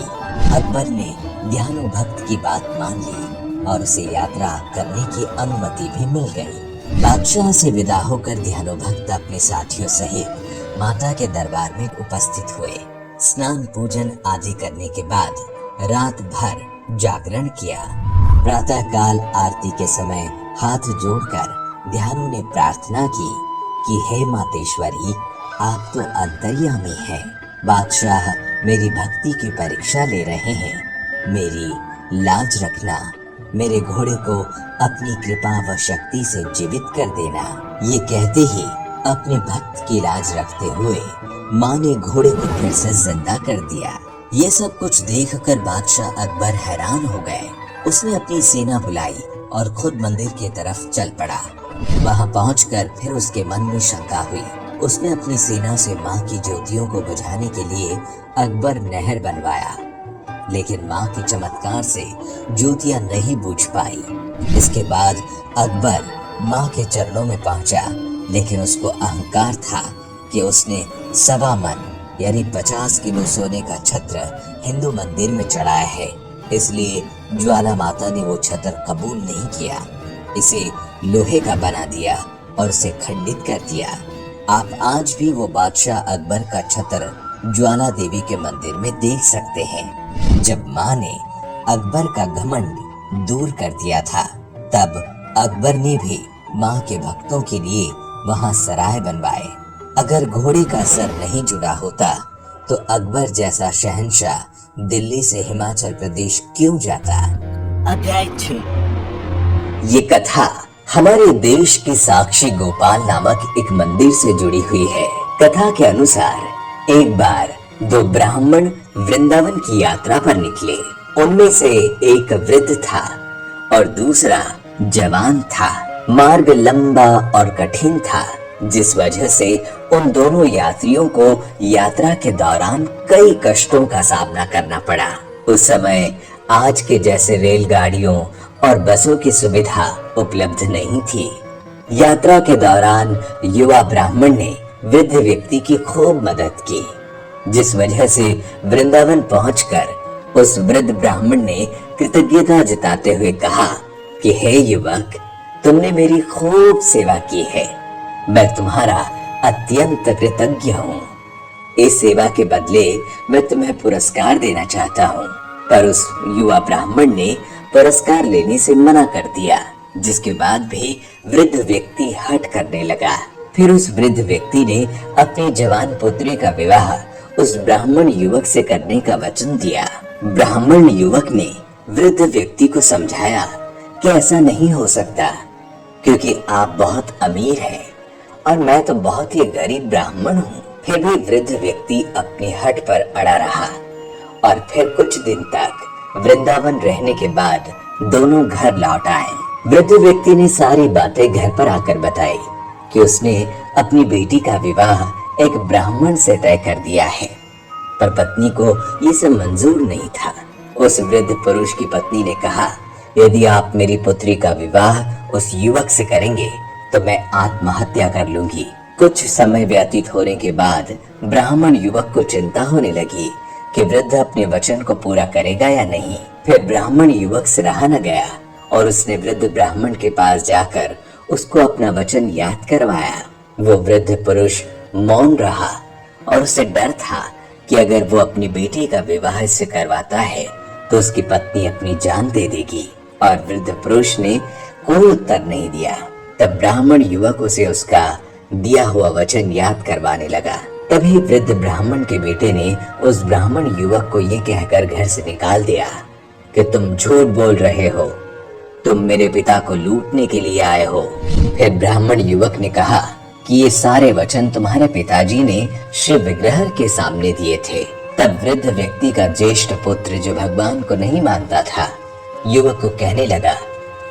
Speaker 1: अकबर ने ध्यानु भक्त की बात मान ली और उसे यात्रा करने की अनुमति भी मिल गई। बादशाह से विदा होकर ध्यानु भक्त अपने साथियों सहित माता के दरबार में उपस्थित हुए। स्नान पूजन आदि करने के बाद रात भर जागरण किया। प्रातः काल आरती के समय हाथ जोड़कर ध्यानु ने प्रार्थना की कि हे मातेश्वरी, आप तो अंतर्यामी हैं। बादशाह मेरी भक्ति की परीक्षा ले रहे हैं। मेरी लाज रखना, मेरे घोड़े को अपनी कृपा व शक्ति से जीवित कर देना। ये कहते ही अपने भक्त की लाज रखते हुए माँ ने घोड़े को फिर से जिंदा कर दिया। ये सब कुछ देखकर बादशाह अकबर हैरान हो गए। उसने अपनी सेना बुलाई और खुद मंदिर की तरफ चल पड़ा। वहां पहुंचकर फिर उसके मन में शंका हुई। उसने अपनी सेना से माँ की ज्योतियों को बुझाने के लिए अकबर नहर बनवाया, लेकिन माँ के चमत्कार से ज्योतियां नहीं बुझ पाई। इसके बाद अकबर माँ के चरणों में पहुंचा, लेकिन उसको अहंकार था कि उसने 1.25 मन यानी 50 किलो सोने का छत्र हिंदू मंदिर में चढ़ाया है, इसलिए ज्वाला माता ने वो छत्र कबूल नहीं किया। इसे लोहे का बना दिया और उसे खंडित कर दिया। आप आज भी वो बादशाह अकबर का छत्र ज्वाला देवी के मंदिर में देख सकते हैं। जब माँ ने अकबर का घमंड दूर कर दिया था, तब अकबर ने भी माँ के भक्तों के लिए वहाँ सराय बनवाए। अगर घोड़े का सर नहीं जुड़ा होता तो अकबर जैसा शहंशाह दिल्ली से हिमाचल प्रदेश क्यों जाता।
Speaker 2: अध्याय 6।
Speaker 1: ये कथा हमारे देश के साक्षी गोपाल नामक एक मंदिर से जुड़ी हुई है। कथा के अनुसार एक बार 2 ब्राह्मण वृंदावन की यात्रा पर निकले। उनमें से एक वृद्ध था और दूसरा जवान था। मार्ग लंबा और कठिन था, जिस वजह से उन दोनों यात्रियों को यात्रा के दौरान कई कष्टों का सामना करना पड़ा। उस समय आज के जैसे रेलगाड़ियों और बसों की सुविधा उपलब्ध नहीं थी। यात्रा के दौरान युवा ब्राह्मण ने वृद्ध व्यक्ति की खूब मदद की, जिस वजह से वृंदावन पहुंचकर उस वृद्ध ब्राह्मण ने कृतज्ञता जताते हुए कहा कि हे युवक, तुमने मेरी खूब सेवा की है। मैं तुम्हारा अत्यंत कृतज्ञ हूँ। इस सेवा के बदले मैं तुम्हें पुरस्कार देना चाहता हूँ। पर उस युवा ब्राह्मण ने पुरस्कार लेने से मना कर दिया, जिसके बाद भी वृद्ध व्यक्ति हठ करने लगा। फिर उस वृद्ध व्यक्ति ने अपनी जवान पुत्री का विवाह उस ब्राह्मण युवक से करने का वचन दिया। ब्राह्मण युवक ने वृद्ध व्यक्ति को समझाया कि ऐसा नहीं हो सकता, क्योंकि आप बहुत अमीर हैं और मैं तो बहुत ही गरीब ब्राह्मण हूँ। फिर भी वृद्ध व्यक्ति अपने हठ पर अड़ा रहा और फिर कुछ दिन तक वृंदावन रहने के बाद दोनों घर लौट आए। वृद्ध व्यक्ति ने सारी बातें घर पर आकर बताई कि उसने अपनी बेटी का विवाह एक ब्राह्मण से तय कर दिया है, पर पत्नी को ये सब मंजूर नहीं था। उस वृद्ध पुरुष की पत्नी ने कहा, यदि आप मेरी पुत्री का विवाह उस युवक से करेंगे तो मैं आत्महत्या कर लूंगी। कुछ समय व्यतीत होने के बाद ब्राह्मण युवक को चिंता होने लगी कि वृद्ध अपने वचन को पूरा करेगा या नहीं। फिर ब्राह्मण युवक से रहा न गया और उसने वृद्ध ब्राह्मण के पास जाकर उसको अपना वचन याद करवाया। वो वृद्ध पुरुष मौन रहा और उसे डर था कि अगर वो अपनी बेटी का विवाह इससे करवाता है तो उसकी पत्नी अपनी जान दे देगी। और वृद्ध पुरुष ने कोई उत्तर नहीं दिया। तब ब्राह्मण युवक उसे उसका दिया हुआ वचन याद करवाने लगा। तभी वृद्ध ब्राह्मण के बेटे ने उस ब्राह्मण युवक को ये कहकर घर से निकाल दिया कि तुम झूठ बोल रहे हो, तुम मेरे पिता को लूटने के लिए आए हो। फिर ब्राह्मण युवक ने कहा कि ये सारे वचन तुम्हारे पिताजी ने शिव विग्रह के सामने दिए थे। तब वृद्ध व्यक्ति का ज्येष्ठ पुत्र, जो भगवान को नहीं मानता था, युवक को कहने लगा,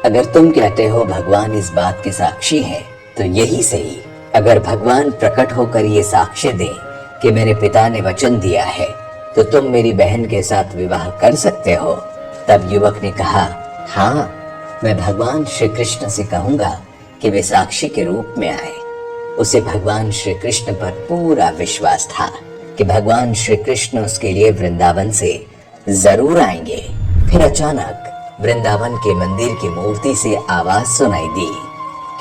Speaker 1: अगर तुम कहते हो भगवान इस बात के साक्षी है तो यही सही। अगर भगवान प्रकट होकर ये साक्ष्य दे कि मेरे पिता ने वचन दिया है तो तुम मेरी बहन के साथ विवाह कर सकते हो। तब युवक ने कहा, हाँ, मैं भगवान श्री कृष्ण से कहूंगा कि वे साक्षी के रूप में आए। उसे भगवान श्री कृष्ण पर पूरा विश्वास था कि भगवान श्री कृष्ण उसके लिए वृंदावन से जरूर आएंगे। फिर अचानक वृंदावन के मंदिर की मूर्ति से आवाज सुनाई दी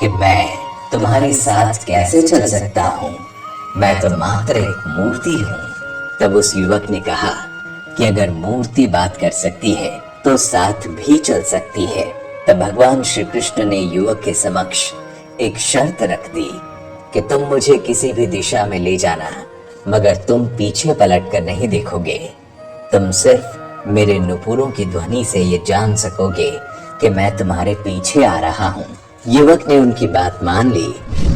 Speaker 1: कि मैं तुम्हारे साथ कैसे चल सकता हूँ, मैं तो मात्र एक मूर्ति हूँ। तब उस युवक ने कहा कि अगर मूर्ति बात कर सकती है तो साथ भी चल सकती है। तब भगवान श्री कृष्ण ने युवक के समक्ष एक शर्त रख दी कि तुम मुझे किसी भी दिशा में ले जाना, मगर तुम पीछे पलट कर नहीं देखोगे। तुम सिर्फ मेरे नुपुरों की ध्वनि से ये जान सकोगे कि मैं तुम्हारे पीछे आ रहा हूँ। युवक ने उनकी बात मान ली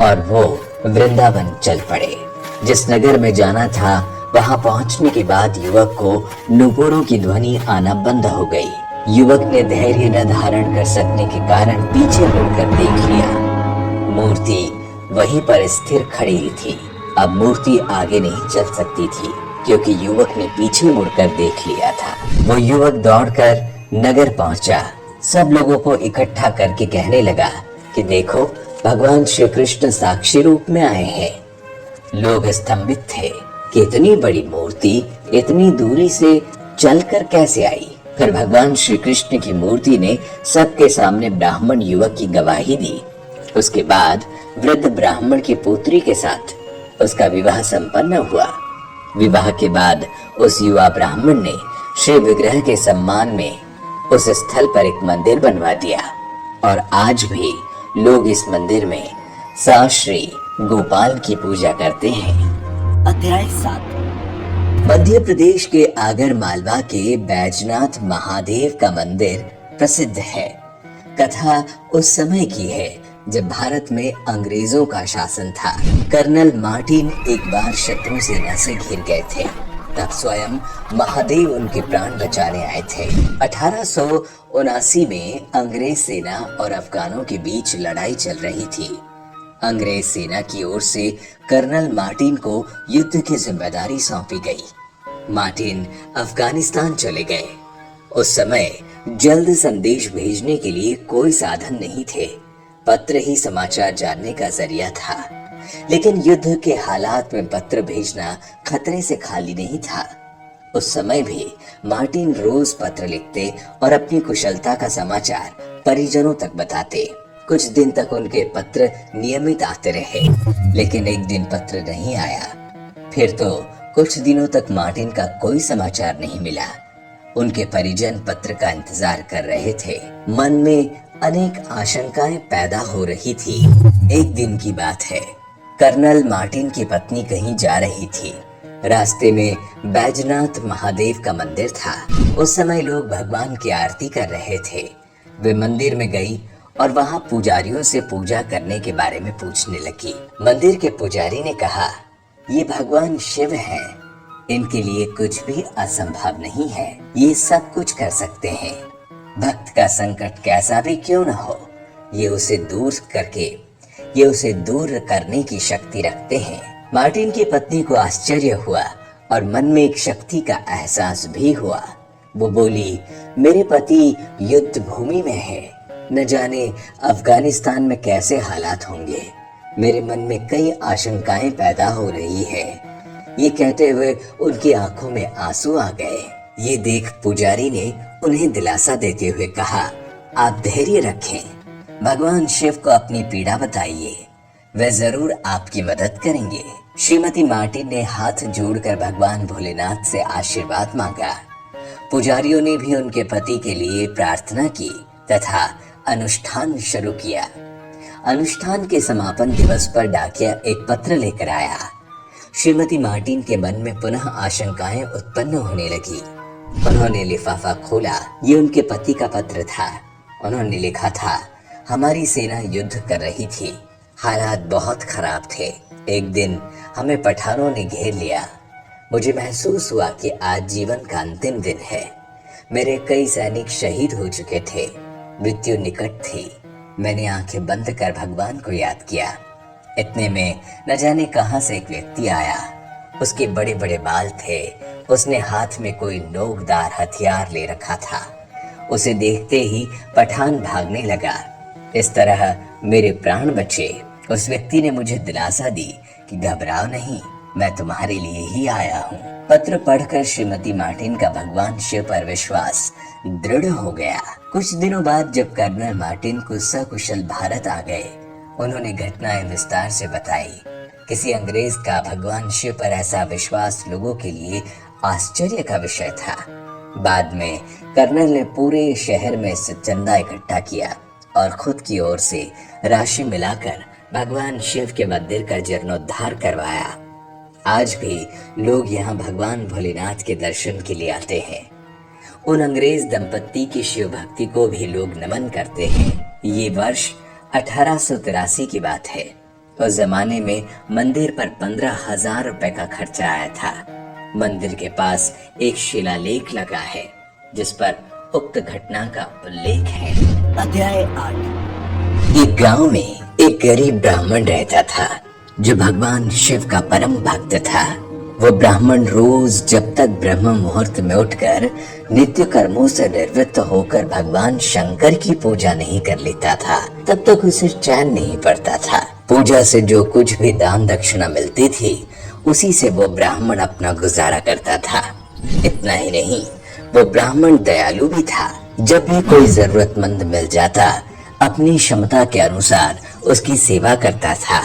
Speaker 1: और वो वृंदावन चल पड़े। जिस नगर में जाना था वहां पहुंचने के बाद युवक को नुपुरों की ध्वनि आना बंद हो गई। युवक ने धैर्य न धारण कर सकने के कारण पीछे मुड़कर देख लिया। मूर्ति वहीं पर स्थिर खड़ी थी। अब मूर्ति आगे नहीं चल सकती थी क्योंकि युवक ने पीछे मुड़कर देख लिया था। वो युवक दौड़कर नगर पहुंचा, सब लोगों को इकट्ठा करके कहने लगा कि देखो, भगवान श्री कृष्ण साक्षी रूप में आए हैं। लोग स्तंभित थे कि इतनी बड़ी मूर्ति इतनी दूरी से चलकर कैसे आई। फिर भगवान श्री कृष्ण की मूर्ति ने सबके सामने ब्राह्मण युवक की गवाही दी। उसके बाद वृद्ध ब्राह्मण की पुत्री के साथ उसका विवाह संपन्न हुआ। विवाह के बाद उस युवा ब्राह्मण ने श्री विग्रह के सम्मान में उस स्थल पर एक मंदिर बनवा दिया और आज भी लोग इस मंदिर में श्री गोपाल की पूजा करते हैं। अध्याय 7। मध्य प्रदेश के आगर मालवा के बैजनाथ महादेव का मंदिर प्रसिद्ध है। कथा उस समय की है जब भारत में अंग्रेजों का शासन था। कर्नल मार्टिन एक बार शत्रु सेना से घिर गए थे। तब स्वयं महादेव उनके प्राण बचाने आए थे। 1879 में अंग्रेज सेना और अफगानों के बीच लड़ाई चल रही थी। अंग्रेज सेना की ओर से कर्नल मार्टिन को युद्ध की जिम्मेदारी सौंपी गई। मार्टिन अफगानिस्तान चले गए। उस समय जल्द संदेश भेजने के लिए कोई साधन नहीं थे। पत्र ही समाचार जानने का जरिया था। लेकिन युद्ध के हालात में पत्र भेजना खतरे से खाली नहीं था। उस समय भी मार्टिन रोज पत्र लिखते और अपनी कुशलता का समाचार परिजनों तक बताते। कुछ दिन तक उनके पत्र नियमित आते रहे, लेकिन एक दिन पत्र नहीं आया। फिर तो कुछ दिनों तक मार्टिन का कोई समाचार नहीं मिला। उनके परिजन पत्र का इंतजार कर रहे थे। मन में अनेक आशंकाएं पैदा हो रही थी। एक दिन की बात है, कर्नल मार्टिन की पत्नी कहीं जा रही थी। रास्ते में बैजनाथ महादेव का मंदिर था। उस समय लोग भगवान की आरती कर रहे थे। वे मंदिर में गई और वहां पुजारियों से पूजा करने के बारे में पूछने लगी। मंदिर के पुजारी ने कहा, ये भगवान शिव हैं, इनके लिए कुछ भी असंभव नहीं है, ये सब कुछ कर सकते हैं। भक्त का संकट कैसा भी क्यों न हो, ये उसे दूर करने की शक्ति रखते हैं। मार्टिन की पत्नी को आश्चर्य हुआ और मन में एक शक्ति का एहसास भी हुआ। वो बोली, मेरे पति युद्ध भूमि में है, न जाने अफगानिस्तान में कैसे हालात होंगे। मेरे मन में कई आशंकाएं पैदा हो रही है। ये कहते हुए उनकी आंखों में आंसू आ गए। ये देख पुजारी ने उन्हें दिलासा देते हुए कहा, आप धैर्य रखें, भगवान शिव को अपनी पीड़ा बताइए, वे जरूर आपकी मदद करेंगे। श्रीमती मार्टिन ने हाथ जोड़कर भगवान भोलेनाथ से आशीर्वाद मांगा। पुजारियों ने भी उनके पति के लिए प्रार्थना की तथा अनुष्ठान शुरू किया। अनुष्ठान के समापन दिवस पर डाकिया एक पत्र लेकर आया। श्रीमती मार्टिन के मन में पुनः आशंकाएं उत्पन्न होने लगी। उन्होंने लिफाफा खोला। ये उनके पति का पत्र था। उन्होंने लिखा था, हमारी सेना युद्ध कर रही थी, हालात बहुत खराब थे। एक दिन हमें पठानों ने घेर लिया। मुझे महसूस हुआ कि आज जीवन का अंतिम दिन है। मेरे कई सैनिक शहीद हो चुके थे, मृत्यु निकट थी। मैंने आंखें बंद कर भगवान को याद किया। इतने में न जाने कहां से एक व्यक्ति आया। उसके बड़े बड़े बाल थे। उसने हाथ में कोई नोकदार हथियार ले रखा था। उसे देखते ही पठान भागने लगा। इस तरह मेरे प्राण बचे उस व्यक्ति ने मुझे दिलासा दी कि घबराओ नहीं, मैं तुम्हारे लिए ही आया हूँ। पत्र पढ़कर श्रीमती मार्टिन का भगवान शिव पर विश्वास दृढ़ हो गया। कुछ दिनों बाद जब कर्नल मार्टिन कुछ सकुशल भारत आ गए, उन्होंने घटनाएं विस्तार से बताई। किसी अंग्रेज का भगवान शिव पर ऐसा विश्वास लोगों के लिए आश्चर्य का विषय था। बाद में कर्नल ने पूरे शहर में से चंदा इकट्ठा किया और खुद की ओर से राशि मिलाकर भगवान शिव के मंदिर का जीर्णोद्धार करवाया। आज भी लोग यहाँ भगवान भोलेनाथ के दर्शन के लिए आते हैं। उन अंग्रेज दंपत्ति की शिव भक्ति को भी लोग नमन करते हैं। ये वर्ष 1883 की बात है। उस जमाने में मंदिर पर 15,000 रुपए का खर्चा आया था। मंदिर के पास एक शिलालेख लगा है जिस पर उक्त घटना का उल्लेख है। अध्याय 8। एक गांव में एक गरीब ब्राह्मण रहता था जो भगवान शिव का परम भक्त था। वो ब्राह्मण रोज जब तक ब्रह्म मुहूर्त में उठकर नित्य कर्मों से निवृत्त होकर भगवान शंकर की पूजा नहीं कर लेता था, तब तक उसे चैन नहीं पड़ता था। पूजा से जो कुछ भी दान दक्षिणा मिलती थी, उसी से वो ब्राह्मण अपना गुजारा करता था। इतना ही नहीं, वो ब्राह्मण दयालु भी था। जब भी कोई जरूरतमंद मिल जाता, अपनी क्षमता के अनुसार उसकी सेवा करता था।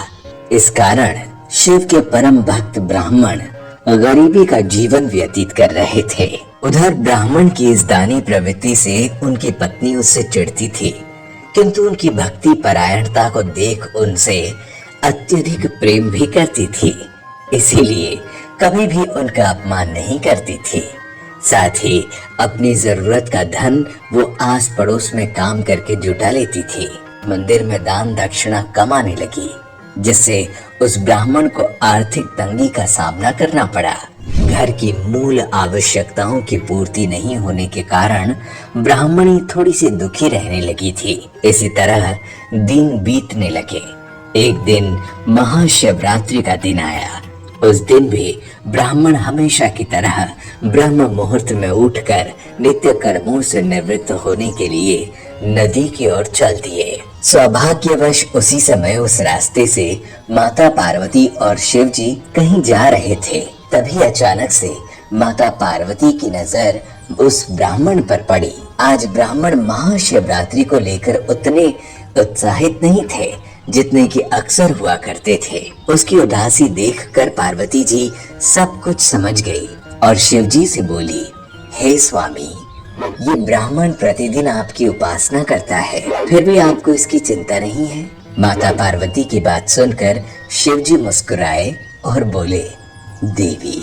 Speaker 1: इस कारण शिव के परम भक्त ब्राह्मण गरीबी का जीवन व्यतीत कर रहे थे। उधर ब्राह्मण की इस दानी प्रवृत्ति से उनकी पत्नी उससे चिढ़ती थी, किंतु उनकी भक्ति परायणता को देख उनसे अत्यधिक प्रेम भी करती थी। इसीलिए कभी भी उनका अपमान नहीं करती थी। साथ ही अपनी जरूरत का धन वो आस पड़ोस में काम करके जुटा लेती थी। मंदिर में दान दक्षिणा कम आने लगी, जिससे उस ब्राह्मण को आर्थिक तंगी का सामना करना पड़ा। घर की मूल आवश्यकताओं की पूर्ति नहीं होने के कारण ब्राह्मणी थोड़ी सी दुखी रहने लगी थी। इसी तरह दिन बीतने लगे। एक दिन महाशिवरात्रि का दिन आया। उस दिन भी ब्राह्मण हमेशा की तरह ब्रह्म मुहूर्त में उठकर नित्य कर्मों से निवृत्त होने के लिए नदी की ओर चल दिए। सौभाग्यवश उसी समय उस रास्ते से माता पार्वती और शिव जी कहीं जा रहे थे। तभी अचानक से माता पार्वती की नजर उस ब्राह्मण पर पड़ी। आज ब्राह्मण महाशिवरात्रि को लेकर उतने उत्साहित नहीं थे जितने कि अक्सर हुआ करते थे। उसकी उदासी देखकर पार्वती जी सब कुछ समझ गई और शिव जी से बोली, हे स्वामी, ये ब्राह्मण प्रतिदिन आपकी उपासना करता है, फिर भी आपको इसकी चिंता नहीं है। माता पार्वती की बात सुनकर शिवजी मुस्कुराए और बोले, देवी,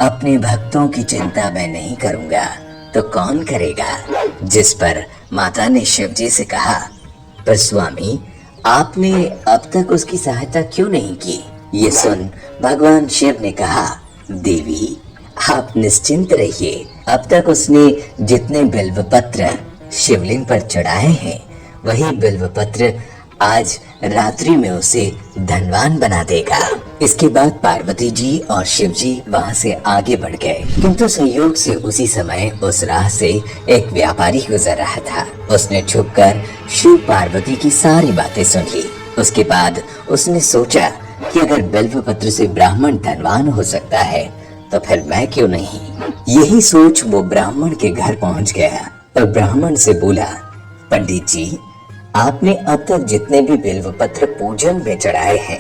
Speaker 1: अपने भक्तों की चिंता मैं नहीं करूंगा तो कौन करेगा। जिस पर माता ने शिवजी से कहा, पर स्वामी, आपने अब तक उसकी सहायता क्यों नहीं की। ये सुन भगवान शिव ने कहा, देवी, आप निश्चिंत रहिए। अब तक उसने जितने बिल्वपत्र शिवलिंग पर चढ़ाए हैं, वही बिल्वपत्र आज रात्रि में उसे धनवान बना देगा। इसके बाद पार्वती जी और शिव जी वहाँ से आगे बढ़ गए, किंतु संयोग से उसी समय उस राह से एक व्यापारी गुजर रहा था। उसने छुपकर शिव पार्वती की सारी बातें सुन ली। उसके बाद उसने सोचा कि अगर बिल्वपत्र से ब्राह्मण धनवान हो सकता है तो फिर मैं क्यों नहीं। यही सोच वो ब्राह्मण के घर पहुंच गया और ब्राह्मण से बोला, पंडित जी, आपने अब तक जितने भी बिल्वपत्र पूजन में चढ़ाए हैं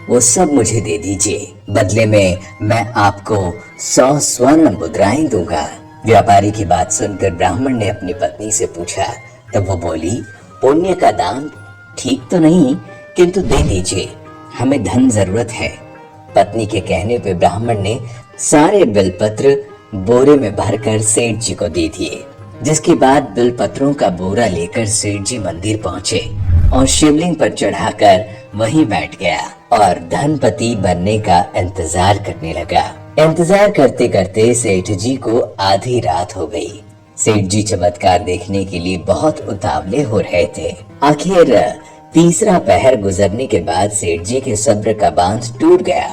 Speaker 1: वो सब मुझे दे दीजिए। बदले में मैं आपको 100 स्वर्ण मुद्राएं दूंगा। व्यापारी की बात सुनकर ब्राह्मण ने अपनी पत्नी से पूछा, तब वो बोली, पुण्य का दान ठीक तो नहीं, किंतु दे दीजिए, हमें धन जरूरत है। पत्नी के कहने पे ब्राह्मण ने सारे बिलपत्र बोरे में भरकर सेठ जी को दे दिए। जिसके बाद बिलपत्रों का बोरा लेकर सेठ जी मंदिर पहुंचे और शिवलिंग पर चढ़ाकर वहीं बैठ गया और धनपति बनने का इंतजार करने लगा। इंतजार करते करते सेठ जी को आधी रात हो गई। सेठ जी चमत्कार देखने के लिए बहुत उतावले हो रहे थे। आखिर तीसरा पहर गुजरने के बाद सेठ जी के सब्र का बांध टूट गया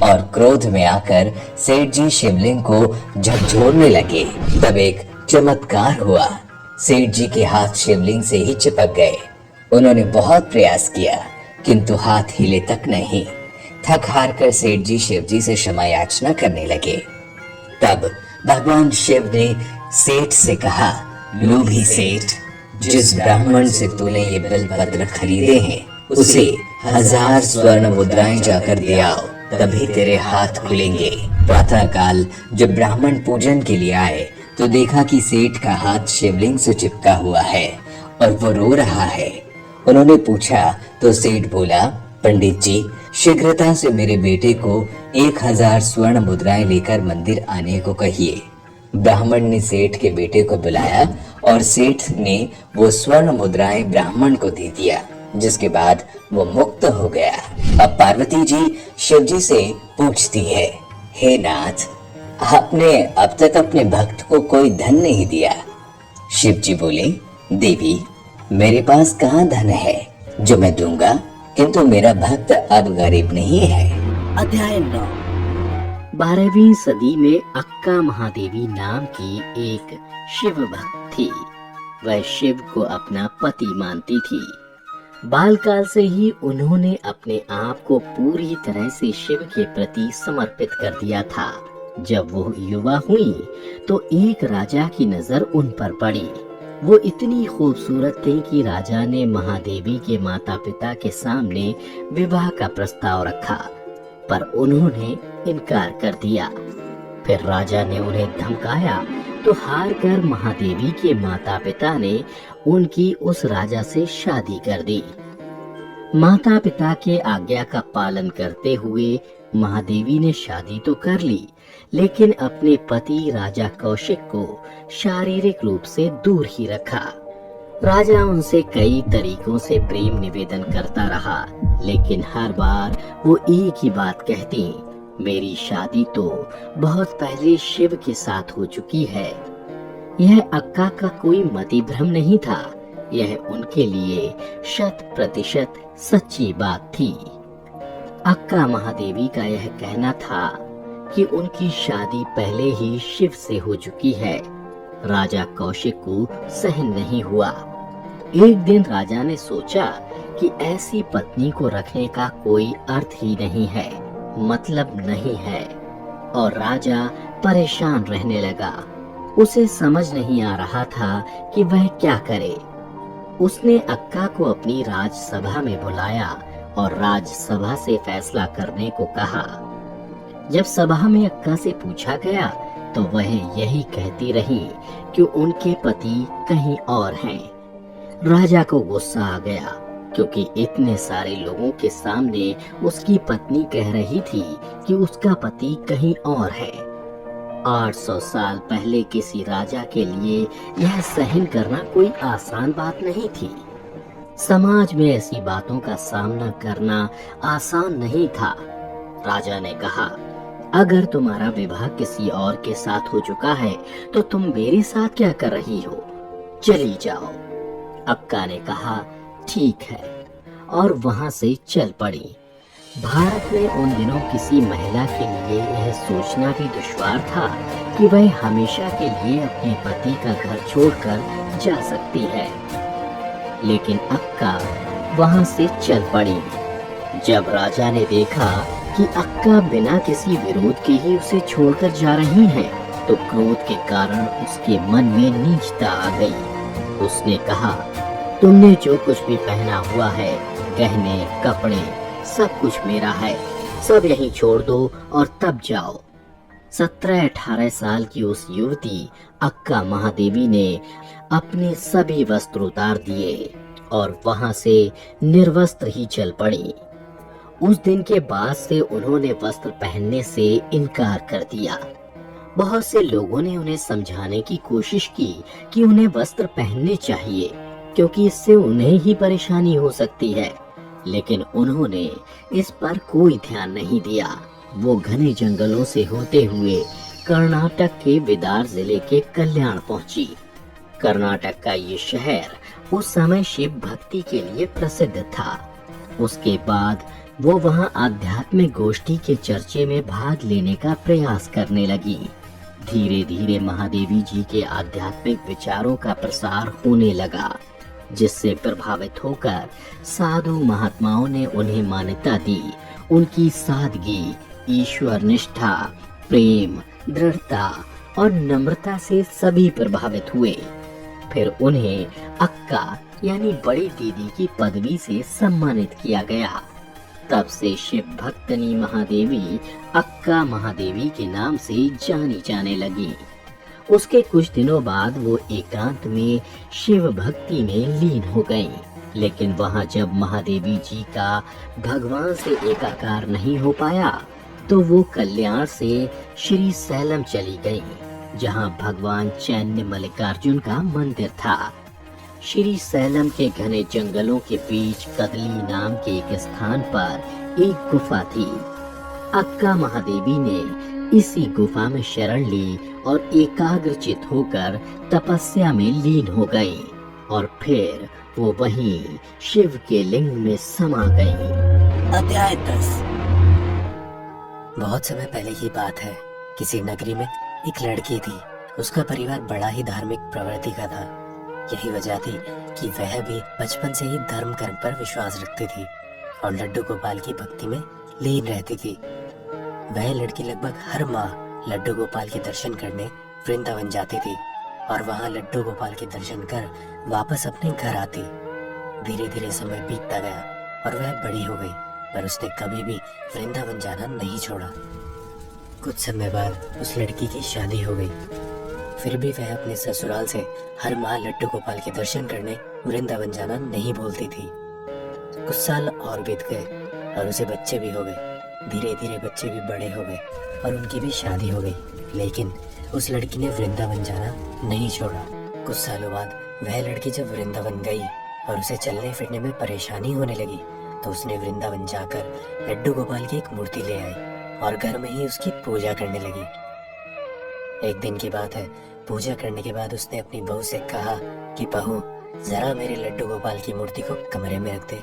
Speaker 1: और क्रोध में आकर सेठ जी शिवलिंग को झकझोरने लगे। तब एक चमत्कार हुआ। सेठ जी के हाथ शिवलिंग से ही चिपक गए। उन्होंने बहुत प्रयास किया किंतु हाथ हिले तक नहीं। थक हार कर सेठ जी शिव जी से क्षमा याचना करने लगे। तब भगवान शिव ने सेठ से कहा, लोभी सेठ, जिस ब्राह्मण से तूने ये बेलपत्र खरीदे हैं उसे 1000 स्वर्ण मुद्राएं जाकर दे आओ, तभी तेरे हाथ खुलेंगे। प्रातः काल जब ब्राह्मण पूजन के लिए आए तो देखा कि सेठ का हाथ शिवलिंग से चिपका हुआ है और वो रो रहा है। उन्होंने पूछा तो सेठ बोला, पंडित जी, शीघ्रता से मेरे बेटे को 1000 स्वर्ण मुद्राएं लेकर मंदिर आने को कहिए। ब्राह्मण ने सेठ के बेटे को बुलाया और सेठ ने वो स्वर्ण मुद्राएं ब्राह्मण को दे दिया, जिसके बाद वो मुक्त हो गया। अब पार्वती जी शिव जी से पूछती है, हे नाथ, आपने अब तक अपने भक्त को कोई धन नहीं दिया। शिव जी बोले, देवी, मेरे पास कहाँ धन है जो मैं दूंगा, किंतु मेरा भक्त अब गरीब नहीं है।
Speaker 2: अध्याय 9। 12वीं सदी में अक्का महादेवी नाम की एक शिव भक्त थी। वह शिव को अपना पति मानती थी। बालकाल से ही उन्होंने अपने आप को पूरी तरह से शिव के प्रति समर्पित कर दिया था। जब वो युवा हुई तो एक राजा की नजर उन पर पड़ी। वो इतनी खूबसूरत थी कि राजा ने महादेवी के माता पिता के सामने विवाह का प्रस्ताव रखा, पर उन्होंने इनकार कर दिया। फिर राजा ने उन्हें धमकाया तो हार कर महादेवी के माता पिता ने उनकी उस राजा से शादी कर दी। माता पिता के आज्ञा का पालन करते हुए महादेवी ने शादी तो कर ली, लेकिन अपने पति राजा कौशिक को शारीरिक रूप से दूर ही रखा। राजा उनसे कई तरीकों से प्रेम निवेदन करता रहा, लेकिन हर बार वो एक ही बात कहती, मेरी शादी तो बहुत पहले शिव के साथ हो चुकी है। यह अक्का का कोई मति भ्रम नहीं था, यह उनके लिए 100% सच्ची बात थी। अक्का महादेवी का यह कहना था कि उनकी शादी पहले ही शिव से हो चुकी है। राजा कौशिक को सहन नहीं हुआ। एक दिन राजा ने सोचा कि ऐसी पत्नी को रखने का कोई अर्थ ही नहीं है, मतलब नहीं है, और राजा परेशान रहने लगा। उसे समझ नहीं आ रहा था कि वह क्या करे। उसने अक्का को अपनी राजसभा में बुलाया और राजसभा से फैसला करने को कहा। जब सभा में अक्का से पूछा गया तो वह यही कहती रही कि उनके पति कहीं और हैं। राजा को गुस्सा आ गया, क्योंकि इतने सारे लोगों के सामने उसकी पत्नी कह रही थी कि उसका पति कहीं और है। 800 साल पहले किसी राजा के लिए यह सहन करना कोई आसान बात नहीं थी। समाज में ऐसी बातों का सामना करना आसान नहीं था। राजा ने कहा, अगर तुम्हारा विवाह किसी और के साथ हो चुका है तो तुम मेरे साथ क्या कर रही हो, चली जाओ। अक्का ने कहा, ठीक है, और वहां से चल पड़ी। भारत में उन दिनों किसी महिला के लिए यह सोचना भी दुश्वार था कि वह हमेशा के लिए अपने पति का घर छोड़कर जा सकती है, लेकिन अक्का वहां से चल पड़ी। जब राजा ने देखा कि अक्का बिना किसी विरोध के ही उसे छोड़कर जा रही है, तो क्रोध के कारण उसके मन में नीचता आ गई। उसने कहा, तुमने जो कुछ भी पहना हुआ है, गहने, कपड़े, सब कुछ मेरा है, सब यहीं छोड़ दो और तब जाओ। 17-18 साल की उस युवती अक्का महादेवी ने अपने सभी वस्त्र उतार दिए और वहां से निर्वस्त्र ही चल पड़ी। उस दिन के बाद से उन्होंने वस्त्र पहनने से इनकार कर दिया। बहुत से लोगों ने उन्हें समझाने की कोशिश की कि उन्हें वस्त्र पहनने चाहिए, क्योंकि इससे उन्हें ही परेशानी हो सकती है, लेकिन उन्होंने इस पर कोई ध्यान नहीं दिया। वो घने जंगलों से होते हुए कर्नाटक के विदार जिले के कल्याण पहुंची। कर्नाटक का ये शहर उस समय शिव भक्ति के लिए प्रसिद्ध था। उसके बाद वो वहां आध्यात्मिक गोष्ठी के चर्चे में भाग लेने का प्रयास करने लगी। धीरे धीरे महादेवी जी के आध्यात्मिक विचारों का प्रसार होने लगा। जिससे प्रभावित होकर साधु महात्माओं ने उन्हें मान्यता दी। उनकी सादगी, ईश्वर निष्ठा, प्रेम, दृढ़ता और नम्रता से सभी प्रभावित हुए। फिर उन्हें अक्का यानी बड़ी दीदी की पदवी से सम्मानित किया गया। तब से शिव भक्तनी महादेवी अक्का महादेवी के नाम से जानी जाने लगी। उसके कुछ दिनों बाद वो एकांत में शिव भक्ति में लीन हो गईं। लेकिन वहां जब महादेवी जी का भगवान से एकाकार नहीं हो पाया तो वो कल्याण से श्री सैलम चली गईं, जहां भगवान चैन्य मल्लिकार्जुन का मंदिर था। श्री सैलम के घने जंगलों के बीच कदली नाम के एक स्थान पर एक गुफा थी। अक्का महादेवी ने इसी गुफा में शरण ली और एकाग्रचित होकर तपस्या में लीन हो गई और फिर वो वहीं शिव के लिंग में समा गई।
Speaker 3: अध्याय 10। बहुत समय पहले की बात है। किसी नगरी में एक लड़की थी। उसका परिवार बड़ा ही धार्मिक प्रवृत्ति का था। यही वजह थी कि वह भी बचपन से ही धर्म कर्म पर विश्वास रखती थी और लड्डू गोपाल की भक्ति में लीन रहती थी। वह लड़की लगभग हर माह लड्डू गोपाल के दर्शन करने वृंदावन जाती थी और वहां लड्डू गोपाल के दर्शन कर वापस अपने घर आती। धीरे धीरे समय बीतता गया और वह बड़ी हो गई, पर उसने कभी भी वृंदावन जाना नहीं छोड़ा। कुछ समय बाद उस लड़की की शादी हो गई। फिर भी वह अपने ससुराल से हर माह लड्डू गोपाल के दर्शन करने वृंदावन जाना नहीं भूलती थी। कुछ साल और बीत गए और उसे बच्चे भी हो गए। धीरे धीरे बच्चे भी बड़े हो गए और उनकी भी शादी हो गई, लेकिन उस लड़की ने वृंदावन जाना नहीं छोड़ा। कुछ सालों बाद वह लड़की जब वृंदावन गई और उसे चलने फिरने में परेशानी होने लगी तो उसने वृंदावन जाकर लड्डू गोपाल की एक मूर्ति ले आई और घर में ही उसकी पूजा करने लगी। एक दिन की बात है, पूजा करने के बाद उसने अपनी बहू से कहा कि बहू, जरा मेरे लड्डू गोपाल की मूर्ति को कमरे में रख दे।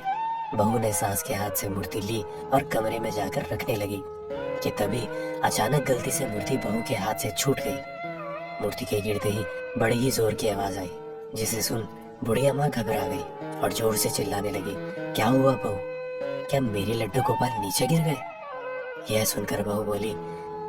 Speaker 3: बहू ने सास के हाथ से मूर्ति ली और कमरे में जाकर रखने लगी कि तभी अचानक गलती से मूर्ति बहू के हाथ से छूट गई। मूर्ति के गिरते ही बड़ी ही जोर की आवाज आई, जिसे सुन बुढ़िया माँ घबरा गई और जोर से चिल्लाने लगी, क्या हुआ बहू? क्या मेरे लड्डू गोपाल नीचे गिर गए? यह सुनकर बहू बोली,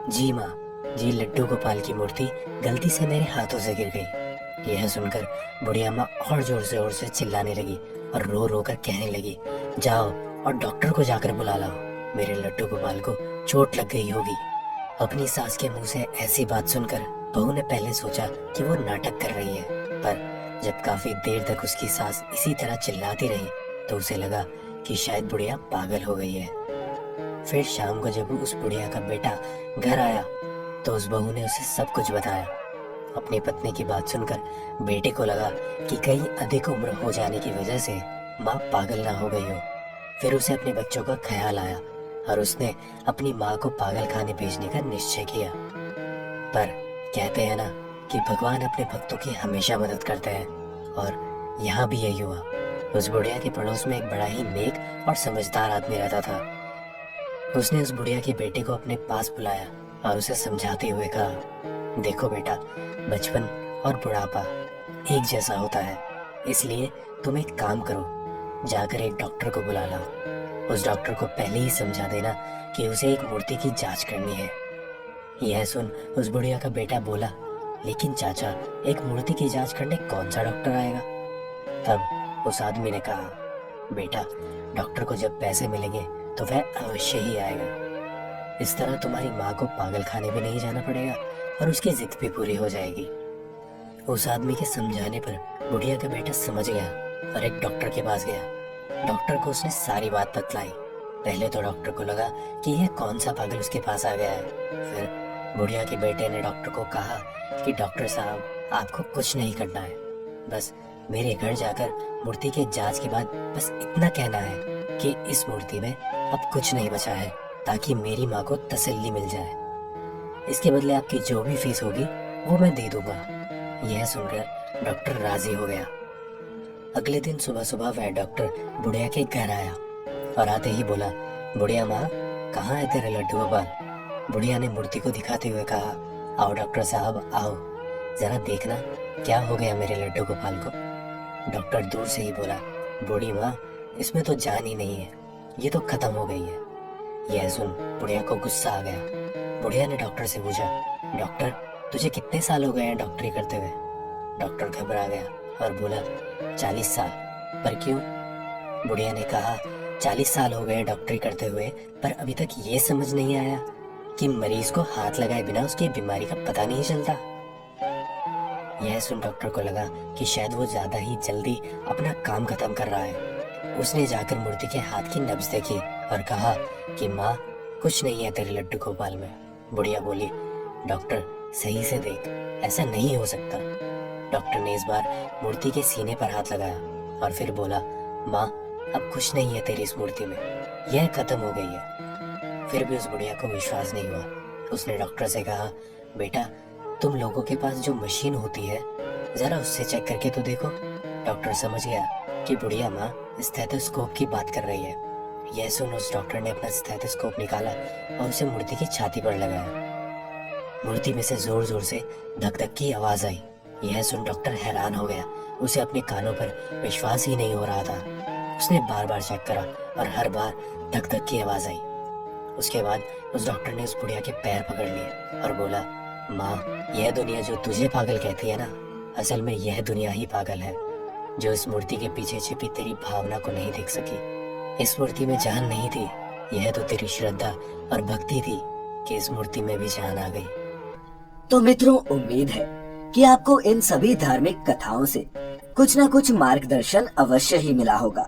Speaker 3: जी माँ जी, लड्डू गोपाल की मूर्ति गलती से मेरे हाथों से गिर गई। यह सुनकर बुढ़िया माँ और जोर से चिल्लाने लगी और रो रो कर कहने लगी, जाओ और डॉक्टर को जाकर बुला लाओ, मेरे लड्डू गोपाल को चोट लग गई होगी। अपनी सास के मुंह से ऐसी बात सुनकर बहू ने पहले सोचा कि वो नाटक कर रही है, पर जब काफी देर तक उसकी सास इसी तरह चिल्लाती रही तो उसे लगा कि शायद बुढ़िया पागल हो गई है। फिर शाम को जब उस बुढ़िया का बेटा घर आया तो उस बहू ने उसे सब कुछ बताया। अपनी पत्नी की बात सुनकर बेटे को लगा कि कहीं अधिक उम्र हो जाने की वजह से माँ पागल ना हो गई हो। फिर उसे अपने बच्चों का ख्याल आया और उसने अपनी माँ को पागल खाने भेजने का निश्चय किया। पर कहते हैं ना कि भगवान अपने भक्तों की हमेशा मदद करते हैं, और यहाँ भी यही हुआ। उस बुढ़िया के पड़ोस में एक बड़ा ही नेक और समझदार आदमी रहता था। उसने उस बुढ़िया के बेटे को अपने पास बुलाया और उसे समझाते हुए कहा, देखो बेटा, बचपन और बुढ़ापा एक जैसा होता है, इसलिए तुम एक काम करो, जाकर एक डॉक्टर को बुला लाओ। उस डॉक्टर को पहले ही समझा देना कि उसे एक मूर्ति की जांच करनी है। यह सुन उस बुढ़िया का बेटा बोला, लेकिन चाचा, एक मूर्ति की जांच करने कौन सा डॉक्टर आएगा? तब उस आदमी ने कहा, बेटा, डॉक्टर को जब पैसे मिलेंगे तो वह अवश्य ही आएगा। इस तरह तुम्हारी माँ को पागल खाने भी नहीं जाना पड़ेगा और उसकी जिद भी पूरी हो जाएगी। उस आदमी के समझाने पर बुढ़िया का बेटा समझ गया और एक डॉक्टर के पास गया। डॉक्टर को उसने सारी बात बतलाई। पहले तो डॉक्टर को लगा कि यह कौन सा पागल उसके पास आ गया है। फिर बुढ़िया के बेटे ने डॉक्टर को कहा कि डॉक्टर साहब, आपको कुछ नहीं करना है, बस मेरे घर जाकर मूर्ति के जांच के बाद बस इतना कहना है कि इस मूर्ति में अब कुछ नहीं बचा है, ताकि मेरी माँ को तसल्ली मिल जाए। इसके बदले आपकी जो भी फीस होगी वो मैं दे दूंगा। यह सुनकर डॉक्टर राजी हो गया। अगले दिन सुबह सुबह वह डॉक्टर बुढ़िया के घर आया और आते ही बोला, बुढ़िया माँ, कहाँ है तेरा लड्डू गोपाल? बुढ़िया ने मूर्ति को दिखाते हुए कहा, आओ डॉक्टर साहब, आओ, जरा देखना क्या हो गया मेरे लड्डू गोपाल को। डॉक्टर दूर से ही बोला, बूढ़ी माँ, इसमें तो जान ही नहीं है, ये तो खत्म हो गई है। यह सुन बुढ़िया को गुस्सा आ गया। बुढ़िया ने डॉक्टर से पूछा, डॉक्टर, तुझे कितने साल हो गए हैं डॉक्टरी करते हुए? डॉक्टर घबरा गया और बोला, 40 साल। पर क्यों? बुढ़िया ने कहा, 40 साल हो गए डॉक्टरी करते हुए, पर अभी तक ये समझ नहीं आया कि मरीज को हाथ लगाए बिना उसकी बीमारी का पता नहीं चलता। यह सुन डॉक्टर को लगा कि शायद वो ज्यादा ही जल्दी अपना काम खत्म कर रहा है। उसने जाकर मूर्ति के हाथ की नब्ज देखी और कहा कि माँ, कुछ नहीं है तेरे लड्डू गोपाल में। बुढ़िया बोली, डॉक्टर सही से देख, ऐसा नहीं हो सकता। डॉक्टर ने इस बार मूर्ति के सीने पर हाथ लगाया और फिर बोला, माँ, अब कुछ नहीं है तेरी इस मूर्ति में, यह खत्म हो गई है। फिर भी उस बुढ़िया को विश्वास नहीं हुआ। उसने डॉक्टर से कहा, बेटा, तुम लोगों के पास जो मशीन होती है, जरा उससे चेक करके तो देखो। डॉक्टर समझ गया कि बुढ़िया माँ स्टेथोस्कोप की बात कर रही है। यह सुन उस डॉक्टर ने अपना स्टेथोस्कोप निकाला और उसे मूर्ति की छाती पर लगाया। मूर्ति में से जोर जोर से धक धक की आवाज आई। यह सुन डॉक्टर हैरान हो गया। उसे अपने कानों पर विश्वास ही नहीं हो रहा था। उसने बार बार चेक करा और हर बार धक धक की आवाज आई। उसके बाद उस डॉक्टर ने उस बुढ़िया के पैर पकड़ लिए और बोला, माँ, यह दुनिया जो तुझे पागल कहती है ना, असल में यह दुनिया ही पागल है, जो इस मूर्ति के पीछे छिपी तेरी भावना को नहीं देख सकी। इस मूर्ति में जान नहीं थी, यह तो तेरी श्रद्धा और भक्ति थी कि इस मूर्ति में भी जान आ गई।
Speaker 4: तो मित्रों, उम्मीद है कि आपको इन सभी धार्मिक कथाओं से कुछ न कुछ मार्गदर्शन अवश्य ही मिला होगा।